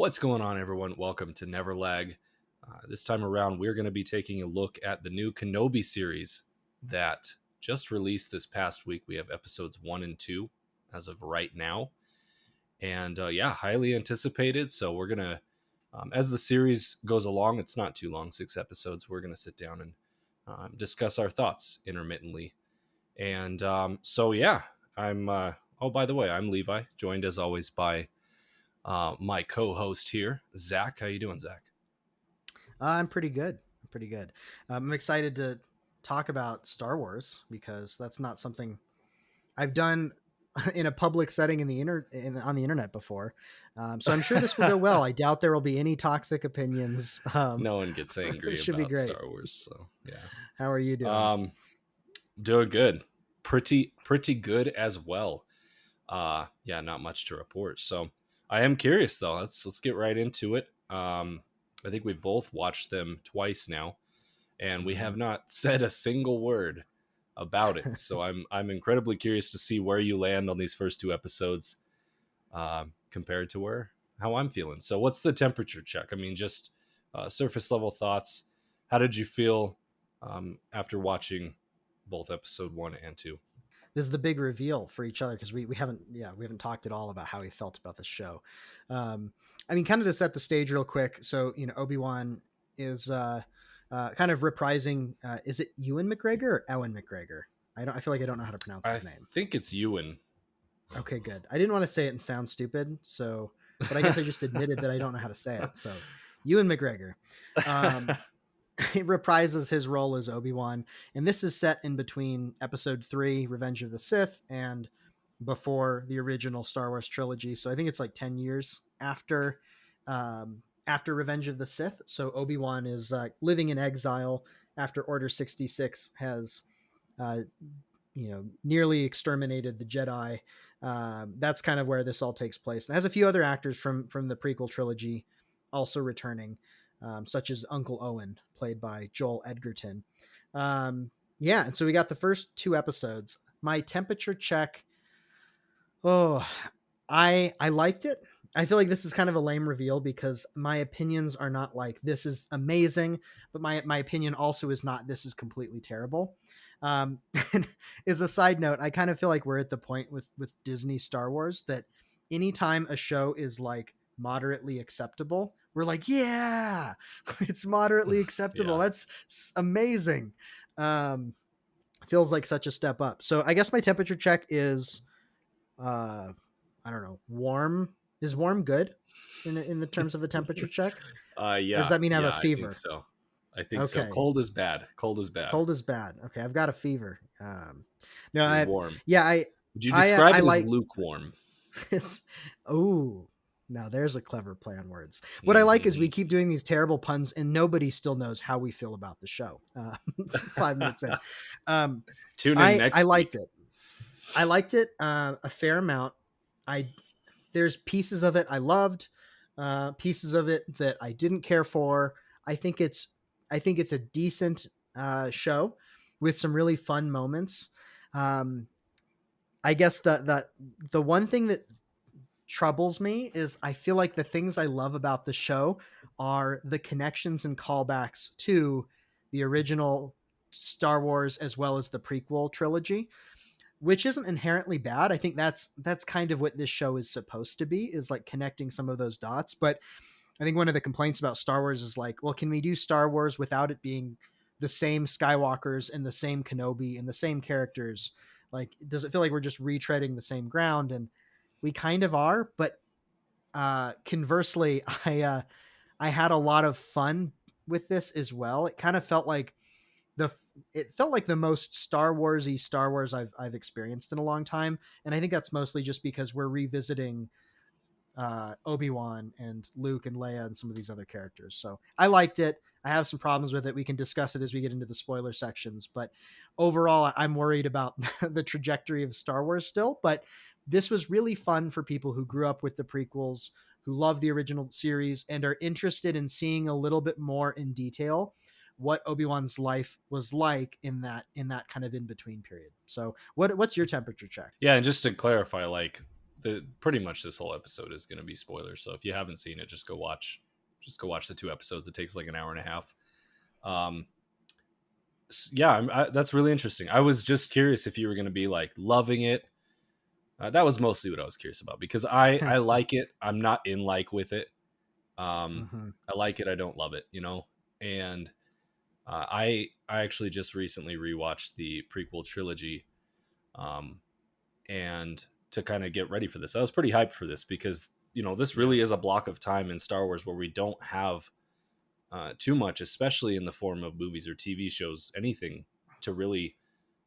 What's going on, everyone? Welcome to Never Lag. This time around, we're going to be taking a look at the new Kenobi series that just released this past week. We have episodes 1 and 2 as of right now. And highly anticipated. So we're going to, as the series goes along, it's not too long, 6 episodes, we're going to sit down and discuss our thoughts intermittently. And I'm, by the way, I'm Levi, joined as always by my co-host here, Zach. How you doing, Zach? I'm pretty good. I'm excited to talk about Star Wars because that's not something I've done in a public setting on the internet before. So I'm sure this will go well. I doubt there will be any toxic opinions. No one gets angry about Star Wars. So yeah. How are you doing? Doing good. Pretty good as well. Not much to report. So I am curious though. Let's get right into it. I think we've both watched them twice now, and we have not said a single word about it. So I'm incredibly curious to see where you land on these first 2 episodes compared to how I'm feeling. So what's the temperature check? I mean, just surface level thoughts. How did you feel after watching both episode 1 and 2? This is the big reveal for each other because we haven't talked at all about how we felt about the show. I mean, kind of to set the stage real quick. So, Obi-Wan is kind of reprising. Is it Ewan McGregor or Ewan McGregor? I feel like I don't know how to pronounce his name. I think it's Ewan. Okay, good. I didn't want to say it and sound stupid, but I guess I just admitted that I don't know how to say it. So, Ewan McGregor. He reprises his role as Obi-Wan, and this is set in between episode 3, Revenge of the Sith, and before the original Star Wars trilogy. So I think it's like 10 years after Revenge of the Sith. So Obi-Wan is living in exile after Order 66 has nearly exterminated the Jedi. That's kind of where this all takes place. And it has a few other actors from the prequel trilogy also returning. Such as Uncle Owen, played by Joel Edgerton. And so we got the first 2 episodes. My temperature check. I liked it. I feel like this is kind of a lame reveal because my opinions are not like this is amazing, but my opinion also is not this is completely terrible. And as a side note, I kind of feel like we're at the point with Disney Star Wars that anytime a show is like moderately acceptable, we're like, yeah, it's moderately acceptable. Yeah. That's amazing. Feels like such a step up. So I guess my temperature check is, I don't know, warm. Is warm good in the terms of a temperature check? Yeah. Or does that mean I have a fever? I think so. Cold is bad. Cold is bad. Okay. I've got a fever. Warm. Yeah. Would you describe it as lukewarm? Now there's a clever play on words. What I like is we keep doing these terrible puns and nobody still knows how we feel about the show. 5 minutes in. Tune in next week. I liked it a fair amount. There's pieces of it I loved, pieces of it that I didn't care for. I think it's a decent show with some really fun moments. I guess the one thing that troubles me is I feel like the things I love about the show are the connections and callbacks to the original Star Wars as well as the prequel trilogy, which isn't inherently bad. I think that's kind of what this show is supposed to be, is like connecting some of those dots. But I think one of the complaints about Star Wars is like, well, can we do Star Wars without it being the same Skywalkers and the same Kenobi and the same characters? Like, does it feel like we're just retreading the same ground? And we kind of are, but conversely, I had a lot of fun with this as well. It kind of felt like the most Star Wars-y Star Wars I've experienced in a long time, and I think that's mostly just because we're revisiting Obi-Wan and Luke and Leia and some of these other characters. So I liked it. I have some problems with it. We can discuss it as we get into the spoiler sections, but overall, I'm worried about the trajectory of Star Wars still. But this was really fun for people who grew up with the prequels, who love the original series, and are interested in seeing a little bit more in detail what Obi-Wan's life was like in that kind of in-between period. So what's your temperature check? Yeah, and just to clarify, like the pretty much this whole episode is going to be spoilers. So if you haven't seen it, just go watch the 2 episodes. It takes like an hour and a half. Um, yeah, that's really interesting. I was just curious if you were going to be like loving it. That was mostly what I was curious about because I like it. I'm not in like with it. Hmm. I like it. I don't love it. And I actually just recently rewatched the prequel trilogy, um, and to kind of get ready for this, I was pretty hyped for this because this Yeah. really is a block of time in Star Wars where we don't have too much, especially in the form of movies or TV shows, anything to really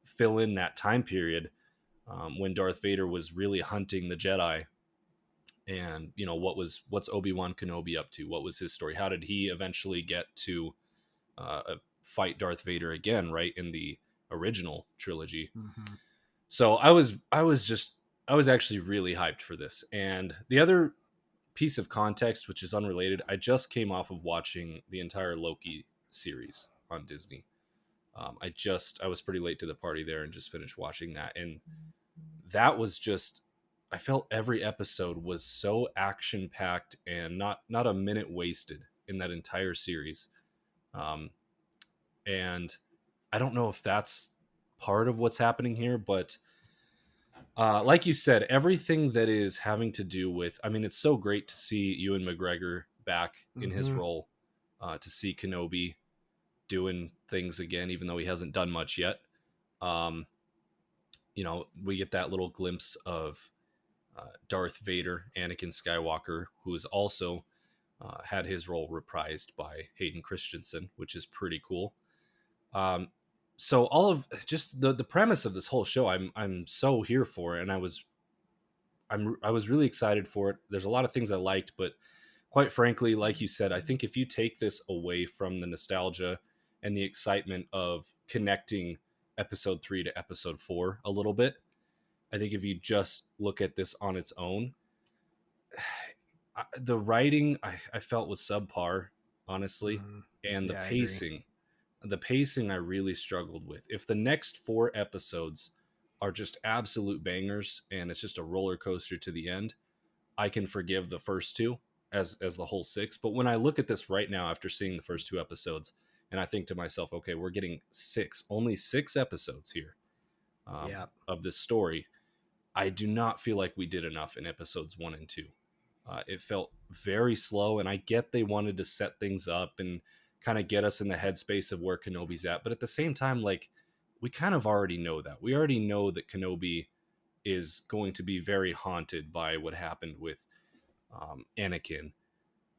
fill in that time period when Darth Vader was really hunting the Jedi. And what's Obi-Wan Kenobi up to? What was his story? How did he eventually get to fight Darth Vader again, right, in the original trilogy? Hmm. So I was actually really hyped for this. And the other piece of context, which is unrelated, I just came off of watching the entire Loki series on Disney. I was pretty late to the party there and just finished watching that, and that was just, I felt every episode was so action packed and not a minute wasted in that entire series. Um, and I don't know if that's part of what's happening here, but like you said, everything that is having to do with, I mean, it's so great to see Ewan McGregor back in his Hmm. role, to see Kenobi doing things again, even though he hasn't done much yet. Um, we get that little glimpse of Darth Vader, Anakin Skywalker, who is also had his role reprised by Hayden Christensen, which is pretty cool. Um, so all of just the premise of this whole show, I'm so here for it, and I was really excited for it. There's a lot of things I liked, but quite frankly, like you said, I think if you take this away from the nostalgia and the excitement of connecting episode 3 to episode 4 a little bit, I think if you just look at this on its own, the writing I felt was subpar, honestly, Hmm. and Yeah, I agree. the pacing I really struggled with. If the next 4 episodes are just absolute bangers and it's just a roller coaster to the end, I can forgive the first two as the whole six. But when I look at this right now after seeing the first 2 episodes, and I think to myself, okay, we're getting only 6 episodes here, Yeah. of this story. I do not feel like we did enough in episodes 1 and 2. It felt very slow, and I get they wanted to set things up and kind of get us in the headspace of where Kenobi's at. But at the same time, like, we kind of already know that. We already know that Kenobi is going to be very haunted by what happened with Anakin,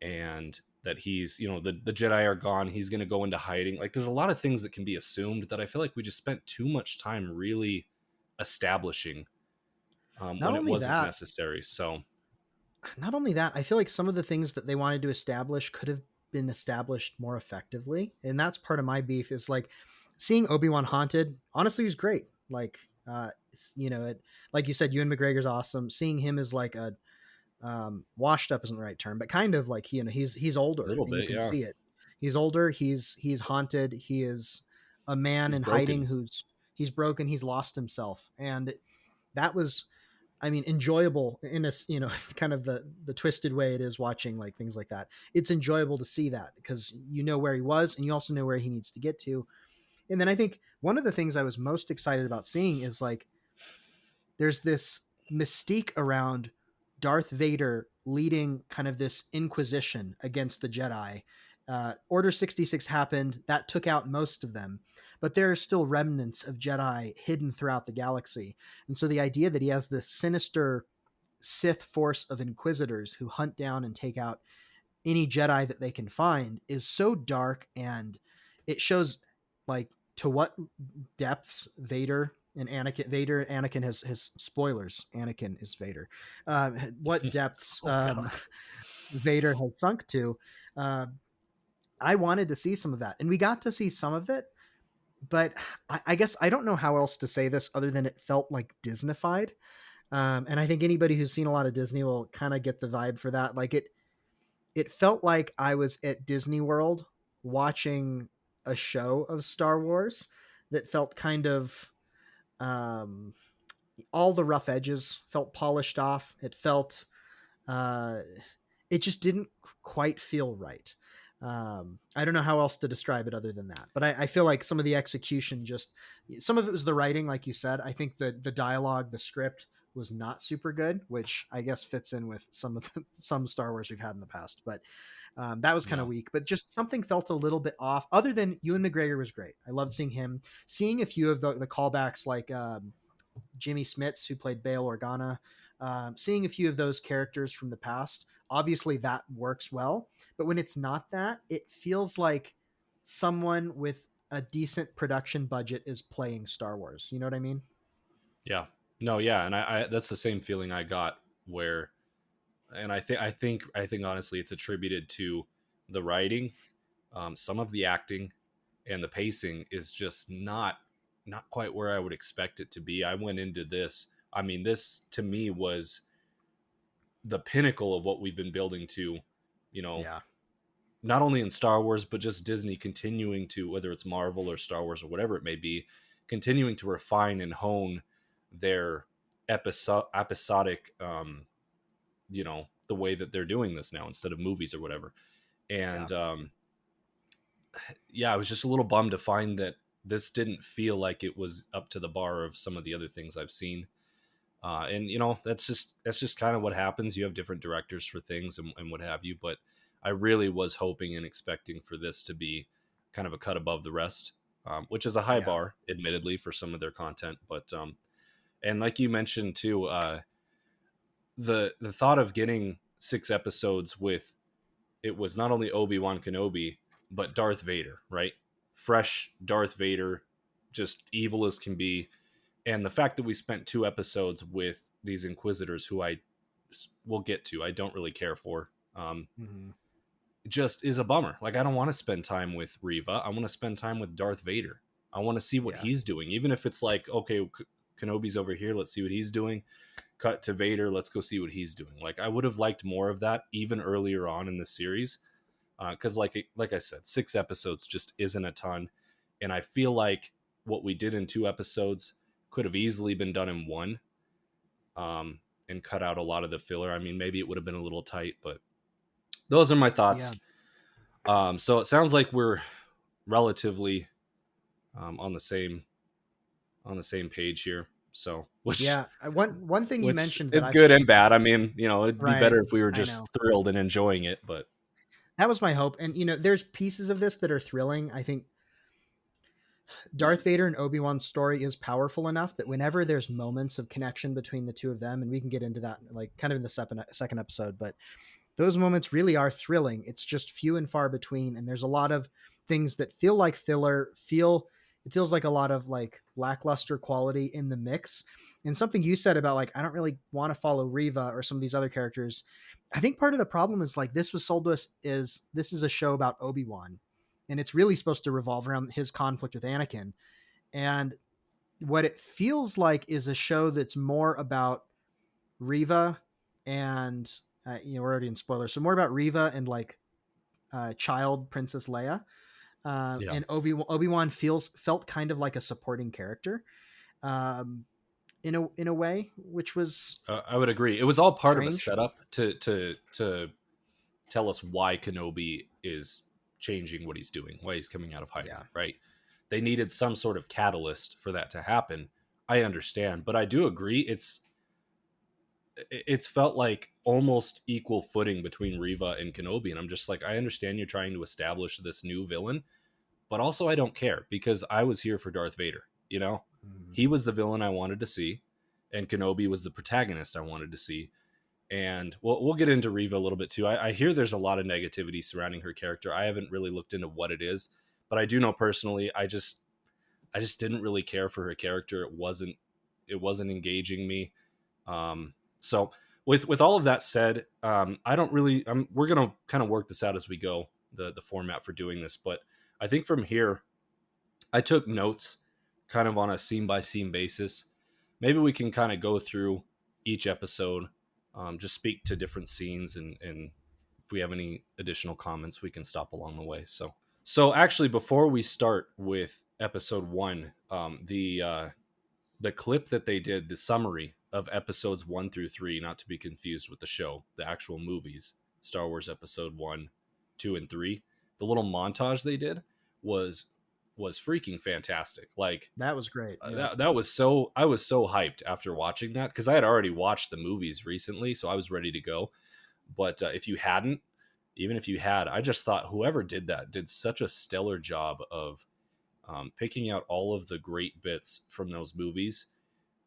and that he's, the Jedi are gone. He's going to go into hiding. Like, there's a lot of things that can be assumed that I feel like we just spent too much time really establishing Not when it only wasn't that, necessary. So, I feel like some of the things that they wanted to establish could have been established more effectively. And that's part of my beef is like seeing Obi-Wan haunted, honestly, was great. Like, like you said, Ewan McGregor's awesome. Seeing him as like a, washed up isn't the right term, but kind of like, he's a older little and you bit, can yeah. see it. He's older. He's haunted. He is a man He's in hiding broken. he's broken. He's lost himself. And that was, I mean, enjoyable in a, kind of the twisted way it is watching like things like that. It's enjoyable to see that because you know where he was and you also know where he needs to get to. And then I think one of the things I was most excited about seeing is like there's this mystique around Darth Vader leading kind of this inquisition against the Jedi. Order 66 happened, that took out most of them, but there are still remnants of Jedi hidden throughout the galaxy. And so the idea that he has this sinister Sith force of inquisitors who hunt down and take out any Jedi that they can find is so dark, and it shows like to what depths Anakin has spoilers. Anakin is Vader. What depths Oh God. Vader has sunk to. Uh, I wanted to see some of that, and we got to see some of it. But I guess I don't know how else to say this other than it felt like Disneyfied. And I think anybody who's seen a lot of Disney will kind of get the vibe for that. Like it felt like I was at Disney World watching a show of Star Wars that felt kind of um all the rough edges felt polished off. It felt uh, it just didn't quite feel right. I don't know how else to describe it other than that, but I feel like some of the execution, just some of it was the writing, like you said. I think the dialogue, the script was not super good, which I guess fits in with some Star Wars we've had in the past. But that was kind of Yeah. weak. But just something felt a little bit off. Other than Ewan McGregor was great. I loved seeing him. Seeing a few of the callbacks, like Jimmy Smits, who played Bail Organa, seeing a few of those characters from the past, obviously that works well. But when it's not that, it feels like someone with a decent production budget is playing Star Wars. You know what I mean? Yeah. No, yeah, and I that's the same feeling I got where, and I think honestly it's attributed to the writing, some of the acting, and the pacing is just not quite where I would expect it to be. I went into this. I mean, this to me was the pinnacle of what we've been building to, you know, Yeah. not only in Star Wars, but just Disney continuing to, whether it's Marvel or Star Wars or whatever it may be, continuing to refine and hone their episodic, the way that they're doing this now instead of movies or whatever. Yeah. And yeah, I was just a little bummed to find that this didn't feel like it was up to the bar of some of the other things I've seen. And that's just kind of what happens. You have different directors for things and what have you. But I really was hoping and expecting for this to be kind of a cut above the rest, which is a high Yeah. bar, admittedly, for some of their content. But and like you mentioned too, the thought of getting 6 episodes with, it was not only Obi-Wan Kenobi but Darth Vader, right? Fresh Darth Vader, just evil as can be, and the fact that we spent 2 episodes with these Inquisitors, who I will get to, I don't really care for. Mm-hmm. Just is a bummer. Like, I don't want to spend time with Riva. I want to spend time with Darth Vader. I want to see what Yeah. he's doing, even if it's like, okay, Kenobi's over here. Let's see what he's doing. Cut to Vader. Let's go see what he's doing. Like, I would have liked more of that even earlier on in the series, because like I said, 6 episodes just isn't a ton, and I feel like what we did in 2 episodes could have easily been done in one, and cut out a lot of the filler. I mean, maybe it would have been a little tight, but those are my Yeah. thoughts. So it sounds like we're relatively on the same page here. So which Yeah. One thing you which mentioned that is I good and bad. I mean, it'd be right. better if we were I just know. thrilled and enjoying it, but That was my hope. And there's pieces of this that are thrilling. I think Darth Vader and Obi-Wan's story is powerful enough that whenever there's moments of connection between the two of them, and we can get into that like kind of in the second episode, but those moments really are thrilling. It's just few and far between, and there's a lot of things that feel like filler. It feels like a lot of like lackluster quality in the mix. And something you said about like I don't really want to follow Riva or some of these other characters. I think part of the problem is like this was sold to us is this is a show about Obi-Wan, and it's really supposed to revolve around his conflict with Anakin. And what it feels like is a show that's more about Riva and we're already in spoilers, so more about Riva and like child Princess Leia. yeah. And Obi-Wan felt kind of like a supporting character, um, in a way, which was I would agree. It was all part of a strange. setup to tell us why Kenobi is changing what he's doing, why he's coming out of hiding, Yeah, right? They needed some sort of catalyst for that to happen. I understand, but I do agree it's felt like almost equal footing between Riva and Kenobi, and I'm just like, I understand you're trying to establish this new villain, but also I don't care because I was here for Darth Vader, mm, He was the villain I wanted to see, and Kenobi was the protagonist I wanted to see. And we'll get into Riva a little bit too. I hear there's a lot of negativity surrounding her character. I haven't really looked into what it is, but I do know personally, I just didn't really care for her character. It wasn't engaging me. So with all of that said, I don't really. We're gonna kind of work this out as we go, the format for doing this. But I think from here, I took notes, kind of on a scene by scene basis. Maybe we can kind of go through each episode, just speak to different scenes, and if we have any additional comments, we can stop along the way. So actually, before we start with episode 1, the the clip that they did, the summary of episodes 1 through 3, not to be confused with the show, the actual movies, Star Wars Episode 1, 2, and 3. The little montage they did was freaking fantastic. Like That was great. Yeah. that was so, I was so hyped after watching that because I had already watched the movies recently, so I was ready to go. But if you hadn't, even if you had, I just thought whoever did that did such a stellar job of picking out all of the great bits from those movies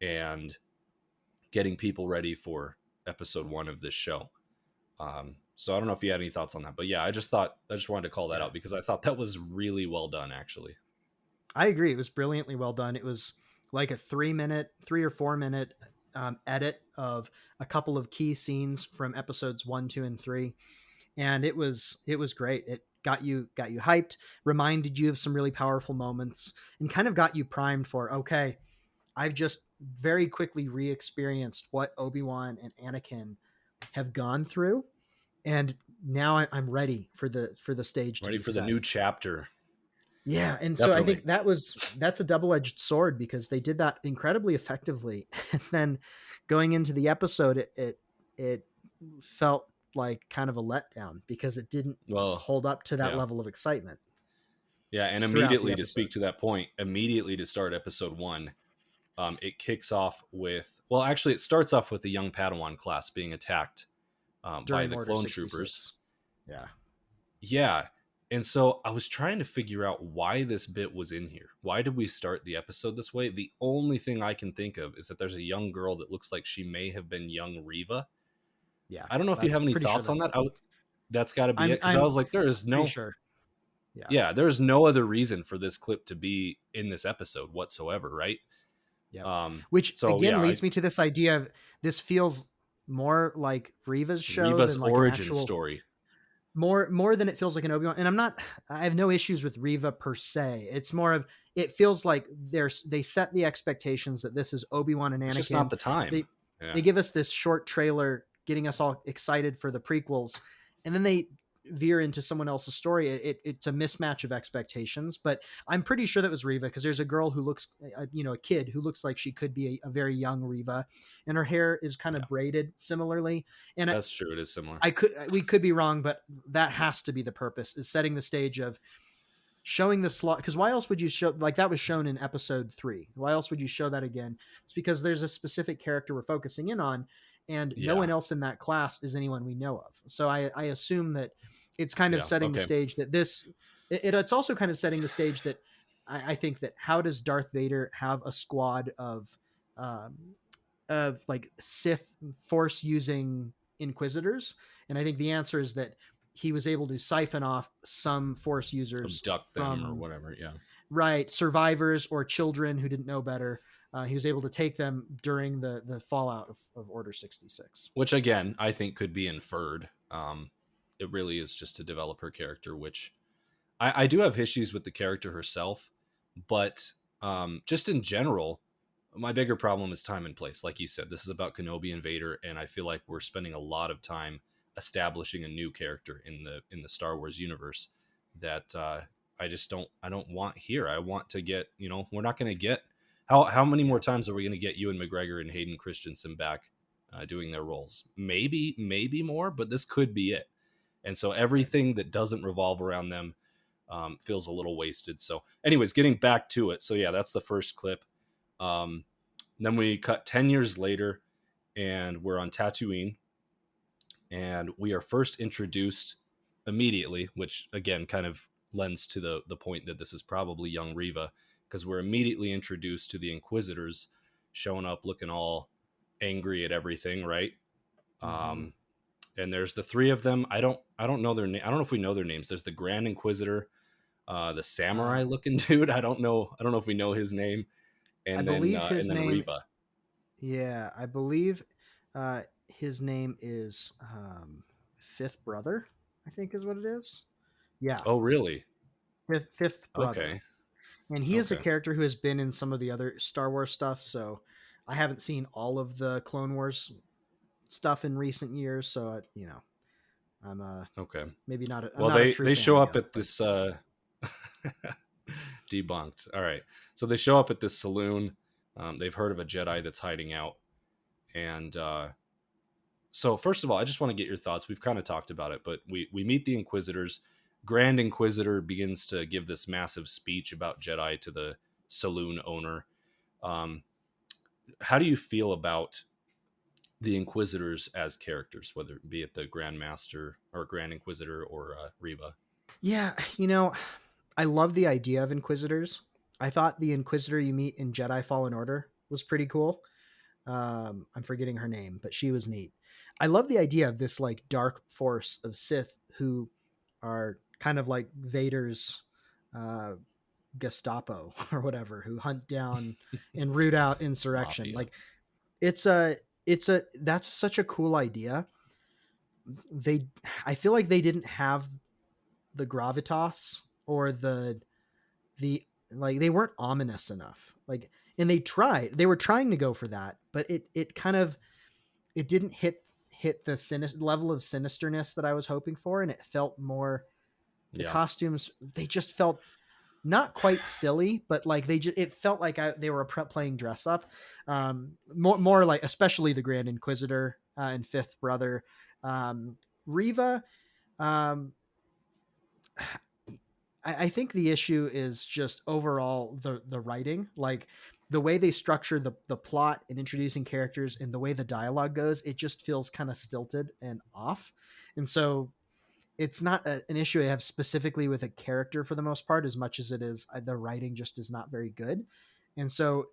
and getting people ready for episode 1 of this show. So I don't know if you had any thoughts on that, but yeah, I just wanted to call that Yeah. out because I thought that was really well done, actually. I agree. It was brilliantly well done. It was like a 3 or 4 minute edit of a couple of key scenes from episodes 1, 2, and 3, and it was great. It got you hyped, reminded you of some really powerful moments, and kind of got you primed for, okay, I've just very quickly re-experienced what Obi-Wan and Anakin have gone through, and now I'm ready for the stage to Ready be for the set. new chapter. Yeah, and so I Definitely. think that's a double-edged sword because they did that incredibly effectively. And then going into the episode, it felt like kind of a letdown because it didn't Well, hold up to that yeah. level of excitement Yeah, and throughout the immediately to episode speak to that point, immediately to start episode 1, it kicks off with, well, actually, it starts off with the young Padawan class being attacked by during the Order clone troopers. 66. Yeah. Yeah. And so I was trying to figure out why this bit was in here. Why did we start the episode this way? The only thing I can think of is that there's a young girl that looks like she may have been young Riva. Yeah. I don't know if you That's have any pretty sure thoughts on that's that. it. That's got to be it. I'm Because I I'm was like, there is pretty no, sure. Yeah. yeah, there's no other reason for this clip to be in this episode whatsoever, right? Yep. Which So again yeah, leads me to this idea of this feels more like Riva's show Riva's than like an origin actual story. more than it feels like an Obi-Wan. And I have no issues with Riva per se. It's more of, it feels like they set the expectations that this is Obi-Wan and It's just Anakin. not the time. They Yeah, they give us this short trailer getting us all excited for the prequels, and then they veer into someone else's story. It's a mismatch of expectations, but I'm pretty sure that was Riva because there's a girl who looks, a kid who looks like she could be a very young Riva, and her hair is kind yeah, of braided similarly. And that's true. It is similar. we could be wrong, but that has to be the purpose, is setting the stage of showing the slot. Because why else would you show, like, that was shown in episode 3? Why else would you show that again? It's because there's a specific character we're focusing in on, and no Yeah, one else in that class is anyone we know of. So I assume that it's kind of yeah. setting the Okay. stage that it's also kind of setting the stage that I think that, how does Darth Vader have a squad um, of like Sith force using Inquisitors? And I think the answer is that he was able to siphon off some force users Abduct them or from, whatever. Yeah. right, survivors or children who didn't know better. He was able to take them during the fallout of Order 66. Which again, I think could be inferred. It really is just to develop her character, which I do have issues with the character herself, but just in general, my bigger problem is time and place. Like you said, this is about Kenobi and Vader, and I feel like we're spending a lot of time establishing a new character in the Star Wars universe that I don't want here. I want to get, we're not going to get, how many more Yeah. times are we going to get Ewan McGregor and Hayden Christensen back doing their roles? Maybe more, but this could be it. And so Right. everything that doesn't revolve around them feels a little wasted. So, anyways, getting back to it. So yeah, that's the first clip. Um, then we cut 10 years later, and we're on Tatooine, and we are first introduced immediately, which again kind of lends to the point that this is probably young Riva, because we're immediately introduced to the Inquisitors showing up looking all angry at everything, right? Mm-hmm. Um, and there's the three of them. I don't know their name. I don't know if we know their names. There's the Grand Inquisitor, the samurai Um, looking dude. I don't know if we know his name. I And then believe his name. Riva. Yeah, I believe his name is Fifth Brother, I think is what it is. Yeah, Oh, really? Fifth Brother. Okay. And he is a Okay. character who has been in some of the other Star Wars stuff. So I haven't seen all of the Clone Wars stuff in recent years. So, I'm Okay. maybe not, I'm Well, not a they true they fan show up yet, at but this debunked. All right. So they show up at this saloon. They've heard of a Jedi that's hiding out. And so, first of all, I just want to get your thoughts. We've kind of talked about it, but we meet the Inquisitors. Grand Inquisitor begins to give this massive speech about Jedi to the saloon owner. Um, how do you feel about the Inquisitors as characters, whether it be it the Grand Master or Grand Inquisitor or Reva? Yeah, I love the idea of Inquisitors. I thought the Inquisitor you meet in Jedi Fallen Order was pretty cool. I'm forgetting her name, but she was neat. I love the idea of this like dark force of Sith who are kind of like Vader's uh, Gestapo or whatever, who hunt down and root out insurrection. Mafia. Like it's a that's such a cool idea. They I feel like they didn't have the gravitas or the like they weren't ominous enough. Like and they were trying to go for that, but it kind of it didn't hit the level of sinisterness that I was hoping for, and it felt more the Yeah. costumes they just felt not quite silly, but like it felt like they were playing dress up. More like especially the Grand Inquisitor and Fifth Brother, Reva. Um, I think the issue is just overall the writing, like the way they structure the plot and introducing characters and the way the dialogue goes. It just feels kind of stilted and off, and so it's not an issue I have specifically with a character for the most part, as much as it is the writing just is not very good. And so,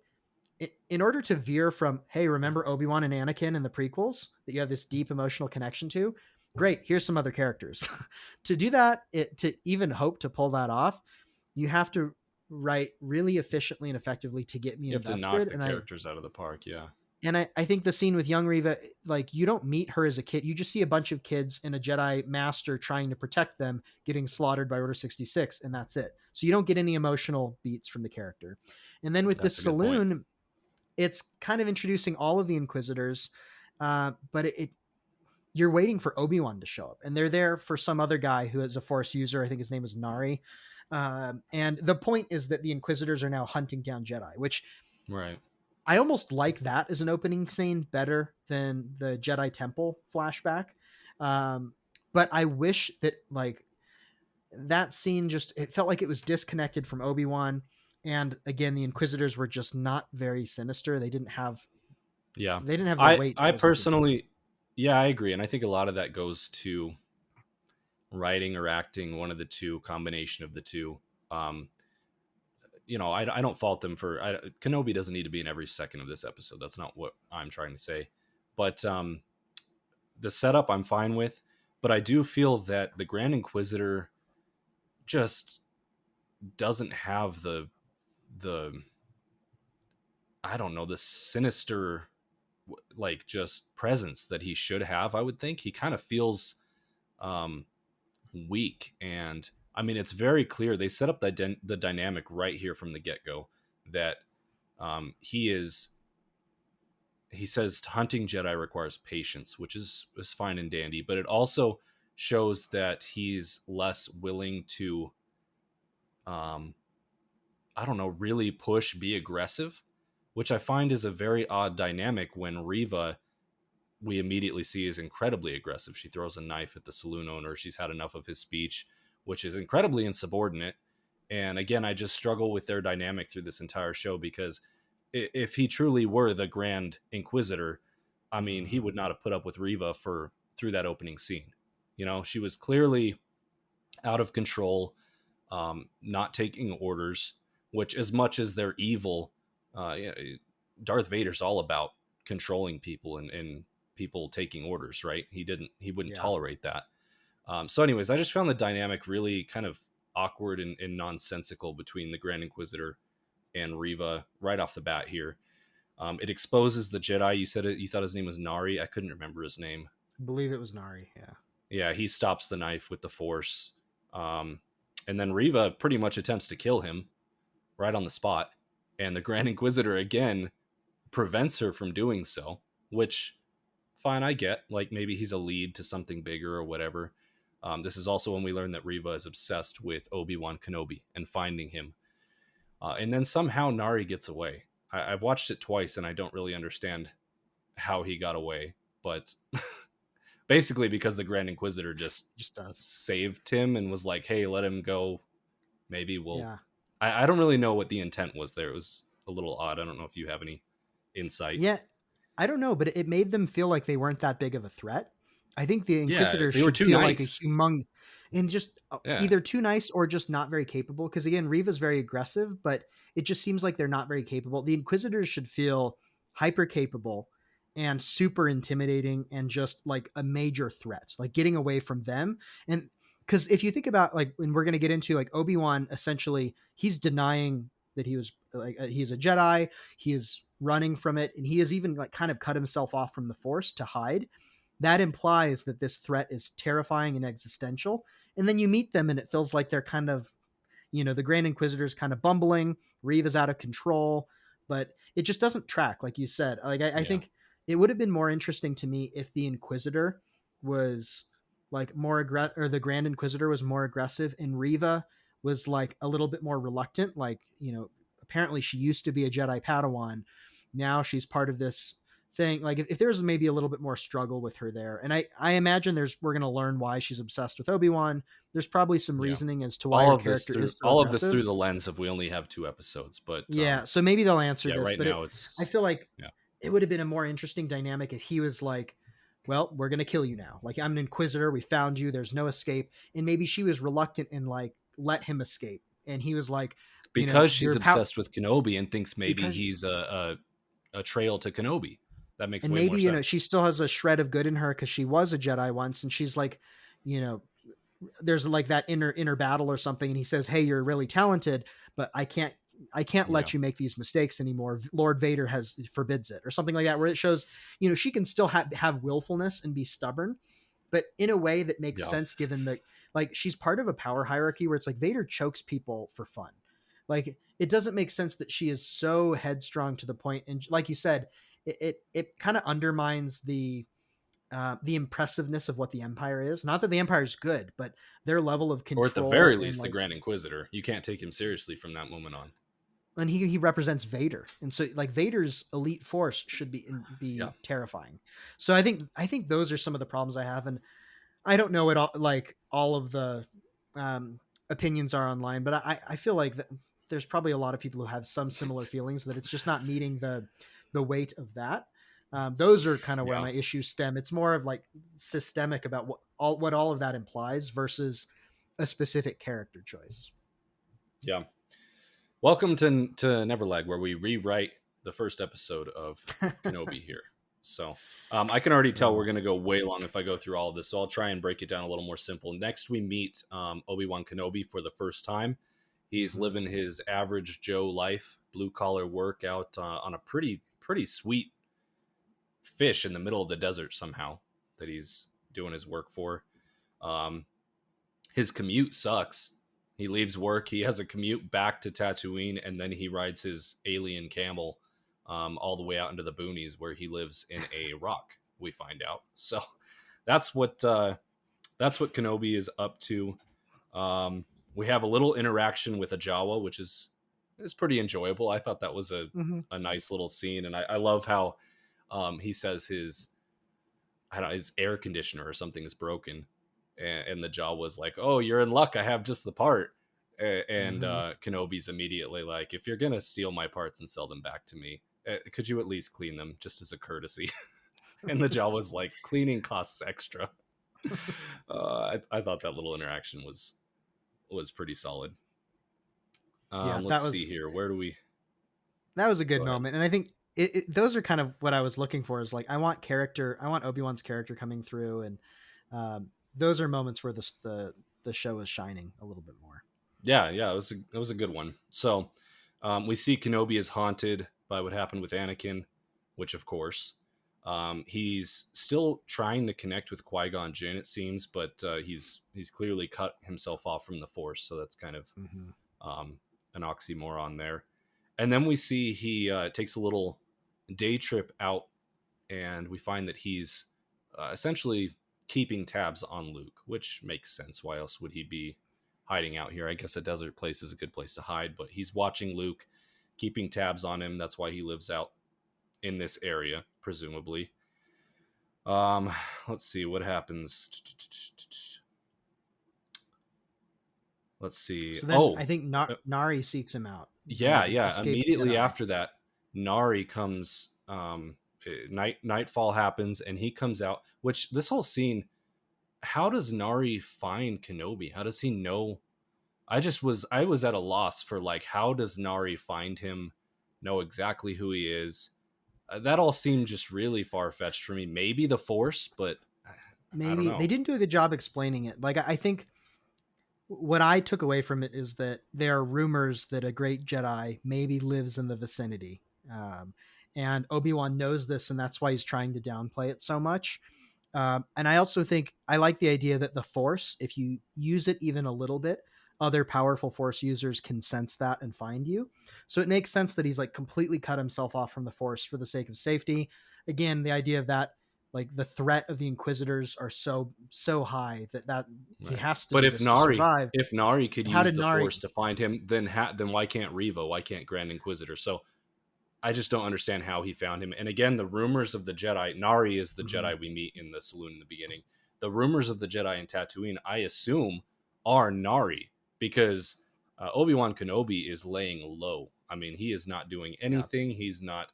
in order to veer from, hey, remember Obi-Wan and Anakin in the prequels that you have this deep emotional connection to? Great, here's some other characters. To do that, to even hope to pull that off, you have to write really efficiently and effectively to get me You have to knock invested. the characters out of the park. Yeah. And I think the scene with young Reva, like you don't meet her as a kid. You just see a bunch of kids and a Jedi master trying to protect them getting slaughtered by Order 66, and that's it. So you don't get any emotional beats from the character. And then with the That's a good point. saloon, it's kind of introducing all of the Inquisitors, but you're waiting for Obi-Wan to show up, and they're there for some other guy who is a Force user. I think his name is Nari. And the point is that the Inquisitors are now hunting down Jedi, which Right. I almost like that as an opening scene better than the Jedi Temple flashback. Um, but I wish that like that scene just it felt like it was disconnected from Obi-Wan. And again, the Inquisitors were just not very sinister. Yeah. They didn't have the I weight I I was looking for. personally, yeah, I agree, and I think a lot of that goes to writing or acting, one of the two, combination of the two. Um, I don't fault them for. Kenobi doesn't need to be in every second of this episode. That's not what I'm trying to say. But the setup I'm fine with, but I do feel that the Grand Inquisitor just doesn't have the I don't know, the sinister like just presence that he should have. I would think he kind of feels um weak, and I mean it's very clear they set up the dynamic right here from the get-go that he is he says hunting Jedi requires patience, which is fine and dandy, but it also shows that he's less willing to um I don't know, really push, be aggressive, which I find is a very odd dynamic when Reva we immediately see is incredibly aggressive. She throws a knife at the saloon owner. She's had enough of his speech, which is incredibly insubordinate. And again, I just struggle with their dynamic through this entire show because if he truly were the Grand Inquisitor, I mean, he would not have put up with Reva for through that opening scene. She was clearly out of control, not taking orders, which as much as they're evil, Darth Vader's all about controlling people and people taking orders, right? He wouldn't Yeah. tolerate that. So anyways, I just found the dynamic really kind of awkward and nonsensical between the Grand Inquisitor and Reva right off the bat here. It exposes the Jedi. You said you thought his name was Nari. I couldn't remember his name. I believe it was Nari. Yeah. Yeah, he stops the knife with the Force. And then Reva pretty much attempts to kill him right on the spot. And the Grand Inquisitor again prevents her from doing so, which fine, I get. Like maybe he's a lead to something bigger or whatever. This is also when we learn that Reva is obsessed with Obi-Wan Kenobi and finding him. And then somehow Nari gets away. I've watched it twice and I don't really understand how he got away, but basically because the Grand Inquisitor just Just does. saved him and was like, "Hey, let him go. Maybe we'll." Yeah. I don't really know what the intent was there. It was a little odd. I don't know if you have any insight. Yeah, I don't know, but it made them feel like they weren't that big of a threat. I think the Yeah, Inquisitors they were should too feel like a nice. humong and just Yeah, either too nice or just not very capable. Because again, Riva's very aggressive, but it just seems like they're not very capable. The Inquisitors should feel hyper capable and super intimidating and just like a major threat, like getting away from them. And because if you think about like when we're going to get into like Obi-Wan, essentially he's denying that he was like he's a Jedi. He is running from it, and he has even like kind of cut himself off from the Force to hide. That implies that this threat is terrifying and existential. And then you meet them, and it feels like they're kind of, the Grand Inquisitor's kind of bumbling. Reeve is out of control, but it just doesn't track, like you said. Like I yeah. think it would have been more interesting to me if the Inquisitor was like more aggressive, or the Grand Inquisitor was more aggressive, and Riva was like a little bit more reluctant. Like, apparently she used to be a Jedi Padawan. Now she's part of this thing. Like if there's maybe a little bit more struggle with her there, and I imagine we're going to learn why she's obsessed with Obi-Wan. There's probably some Yeah. reasoning as to why her character is so All of this through aggressive. the lens of we only have 2 episodes, but Yeah, so maybe they'll answer yeah, this, right but now I it's feel like yeah. it would have been a more interesting dynamic if he was like, "Well, we're gonna kill you now. Like I'm an Inquisitor. We found you. There's no escape." And maybe she was reluctant and like let him escape, and he was like, Because she's "Your power," obsessed with Kenobi and thinks maybe because he's a trail to Kenobi. That makes and way more maybe sense. she still has a shred of good in her because she was a Jedi once, and she's like, you know, there's like that inner battle or something, and he says, "Hey, you're really talented, but I can't Yeah. let you make these mistakes anymore. Lord Vader has forbids it," or something like that, where it shows she can still have willfulness and be stubborn, but in a way that makes Yeah. sense given that like she's part of a power hierarchy where it's like Vader chokes people for fun. Like it doesn't make sense that she is so headstrong to the point, and like you said, it kind of undermines the impressiveness of what the Empire is. Not that the Empire is good, but their level of Or at the very control and least, the like, Grand Inquisitor. You can't take him seriously from that moment on. and he represents Vader, and so like Vader's elite force should Yeah. be terrifying. So I think those are some of the problems I have, and I don't know what all of the opinions are online, but I feel like there's probably a lot of people who have some similar feelings that it's just not meeting the weight of that. Those are kind of where Yeah. my issues stem. It's more of like systemic about what all of that implies versus a specific character choice. Yeah. Welcome to Neverlag, where we rewrite the first episode of Kenobi here. So I can already tell we're Oh. going to go way long if I go through all of this. So I'll try and break it down a little more simple. Next, we meet Obi-Wan Kenobi for the first time. He's Mhm. living his average Joe life, blue collar work out on a pretty sweet fish in the middle of the desert somehow that he's doing his work for. Um, his commute sucks. He leaves work, he has a commute back to Tatooine, and then he rides his alien camel all the way out into the boonies where he lives in a rock. We find out. So that's what Kenobi is up to. We have a little interaction with a Jawa, which is pretty enjoyable. I thought that was Mhm. a nice little scene, and I love how he says I don't know, his air conditioner or something is broken, and the Jaw was like, "Oh, you're in luck. I have just the part." And Mhm. Kenobi's immediately like, "If you're gonna steal my parts and sell them back to me, could you at least clean them just as a courtesy?" And the Jaw was like, "Cleaning costs extra." I thought that little interaction was pretty solid. Yeah, Let's see here. Where do we that was a good go ahead? moment, and I think those are kind of what I was looking for. Is like I want Obi-Wan's character coming through, and those are moments where the show is shining a little bit more. Yeah, it was a good one. So we see Kenobi is haunted by what happened with Anakin, which of course he's still trying to connect with Qui-Gon Jinn, it seems, but he's clearly cut himself off from the Force, so that's kind of Mhm. an oxymoron there. And then we see he takes a little day trip out, and we find that he's essentially keeping tabs on Luke, which makes sense. Why else would he be hiding out here? I guess a desert place is a good place to hide, but he's watching Luke, keeping tabs on him. That's why he lives out in this area, presumably. Um, let's see what happens. Let's see. So then I Oh, think Nari seeks him out. yeah, The yeah. escaped Immediately Jedi. after that, Nari comes. Nightfall happens, and he comes out. Which this whole scene, how does Nari find Kenobi? How does he know? I was at a loss for like, how does Nari find him? Know exactly who he is? That all seemed just really far fetched for me. Maybe the Force, but I don't Maybe they know. didn't do a good job explaining it. Like I think what I took away from it is that there are rumors that a great Jedi maybe lives in the vicinity. And Obi-Wan knows this, and that's why he's trying to downplay it so much. And I also think I like the idea that the Force, if you use it even a little bit, other powerful Force users can sense that and find you. So it makes sense that he's like completely cut himself off from the Force for the sake of safety. Again, the idea of that, like the threat of the Inquisitors are so high that he Right. has to But do this to survive. if Nari could And how use did the Nari? Force to find him, then why can't Riva? Why can't Grand Inquisitor? So I just don't understand how he found him. And again, the rumors of the Jedi, Nari is the Mhm. Jedi we meet in the saloon in the beginning. The rumors of the Jedi in Tatooine, I assume, are Nari because Obi-Wan Kenobi is laying low. I mean, he is not doing Yeah, anything. He's not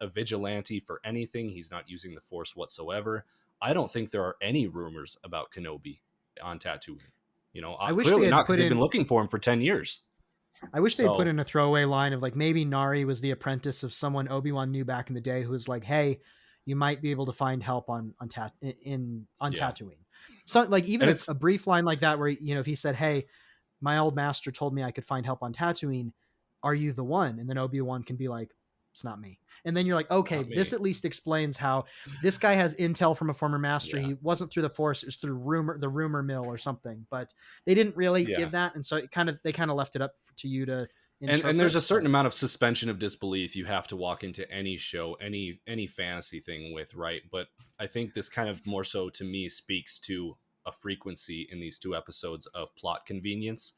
a vigilante for anything. He's not using the Force whatsoever. I don't think there are any rumors about Kenobi on Tatooine. You know, I wish they clearly had not because put they've been in. looking for him for 10 years. I wish they'd put So, in a throwaway line of like maybe Nari was the apprentice of someone Obi-Wan knew back in the day who was like, "Hey, you might be able to find help on yeah. Tatooine." So like even And a it's, brief line like that where if he said, "Hey, my old master told me I could find help on Tatooine. Are you the one?" And then Obi-Wan can be like, "It's not me." And then you're like, "Okay, not this me. at least explains how this guy has intel from a former master. Yeah. He wasn't through the Force; it was through the rumor mill or something." But they didn't really Yeah. give that, and so they kind of left it up to you to And there's interpret. a certain But amount of suspension of disbelief you have to walk into any show, any fantasy thing with, right? But I think this kind of more so to me speaks to a frequency in these two episodes of plot convenience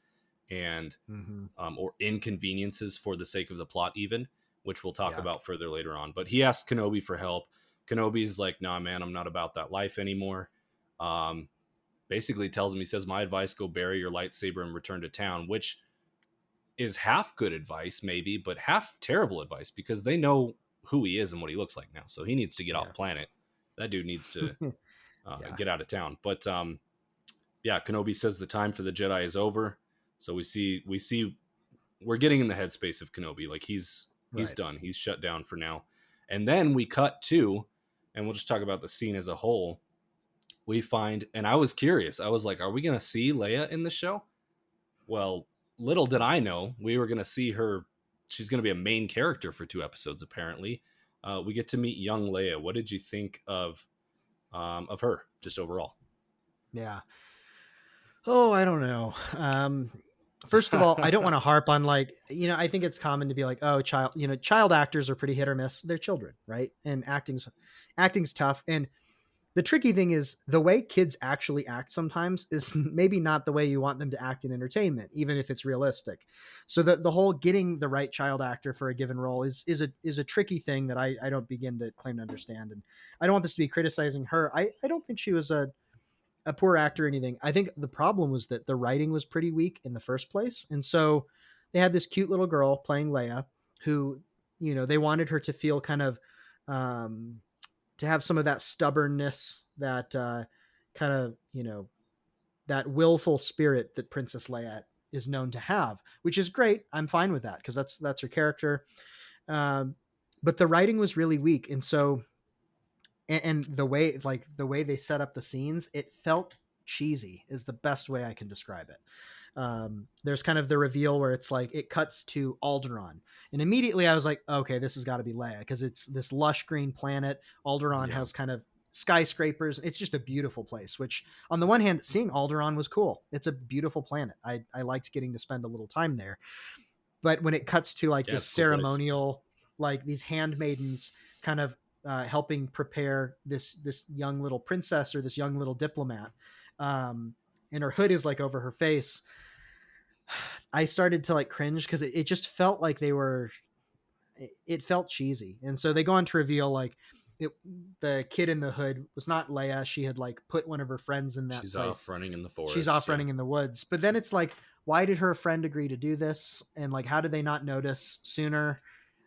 and mm-hmm. or inconveniences for the sake of the plot, even, which we'll talk Yeah, about further later on. But he asks Kenobi for help. Kenobi's like, "Nah, man, I'm not about that life anymore." Um, Basically tells him, he says, "My advice: go bury your lightsaber and return to town," which is half good advice, maybe, but half terrible advice because they know who he is and what he looks like now. So he needs to get yeah, off planet. That dude needs to yeah, get out of town. But yeah, Kenobi says the time for the Jedi is over. So we see we're getting in the headspace of Kenobi. Like he's right. done. He's shut down for now. And then we cut to, and we'll just talk about the scene as a whole. We find, and I was curious. I was like, are we going to see Leia in the show? Well, little did I know we were going to see her. She's going to be a main character for 2 episodes. Apparently, we get to meet young Leia. What did you think of her, just overall? Yeah. Oh, I don't know. First of all, I don't want to harp on like, I think it's common to be like, oh, child actors are pretty hit or miss. They're children, right? And acting's tough. And the tricky thing is the way kids actually act sometimes is maybe not the way you want them to act in entertainment, even if it's realistic. So the whole getting the right child actor for a given role is a tricky thing that I don't begin to claim to understand. And I don't want this to be criticizing her. I don't think she was a poor actor or anything. I think the problem was that the writing was pretty weak in the first place. And so they had this cute little girl playing Leia who, they wanted her to feel kind of, to have some of that stubbornness, that kind of, that willful spirit that Princess Leia is known to have, which is great. I'm fine with that because that's her character. Um, but the writing was really weak. And so and the way they set up the scenes, it felt cheesy is the best way I can describe it. There's kind of the reveal where it's like it cuts to Alderaan, and immediately I was like, okay, this has got to be Leia because it's this lush green planet. Alderaan Yeah, has kind of skyscrapers. It's just a beautiful place, which on the one hand, seeing Alderaan was cool. It's a beautiful planet. I liked getting to spend a little time there. But when it cuts to like yeah, this it's a cool place. ceremonial, like these handmaidens kind of helping prepare this young little princess or this young little diplomat, and her hood is like over her face. I started to like cringe because it just felt like it felt cheesy. And so they go on to reveal like it, the kid in the hood was not Leia. She had like put one of her friends in that She's off place. running in the She's forest. off Yeah. running in the woods. But then it's like, why did her friend agree to do this? And like, how did they not notice sooner?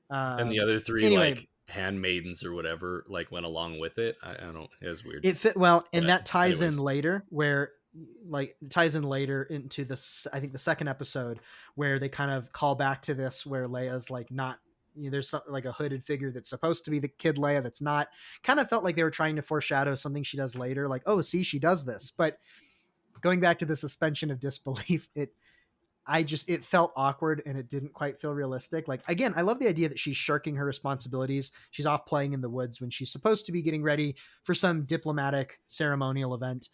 And the other three, Anyway, like handmaidens or whatever, like went along with it. I don't. It was weird. it fit well, and But that ties in anyways, later where like it ties in later into this, I think the second episode, where they kind of call back to this where Leia's like not, there's like a hooded figure that's supposed to be the kid Leia that's not. Kind of felt like they were trying to foreshadow something she does later, like, oh, see, she does this. But going back to the suspension of disbelief, it felt awkward and it didn't quite feel realistic. Like, again, I love the idea that she's shirking her responsibilities. She's off playing in the woods when she's supposed to be getting ready for some diplomatic ceremonial event.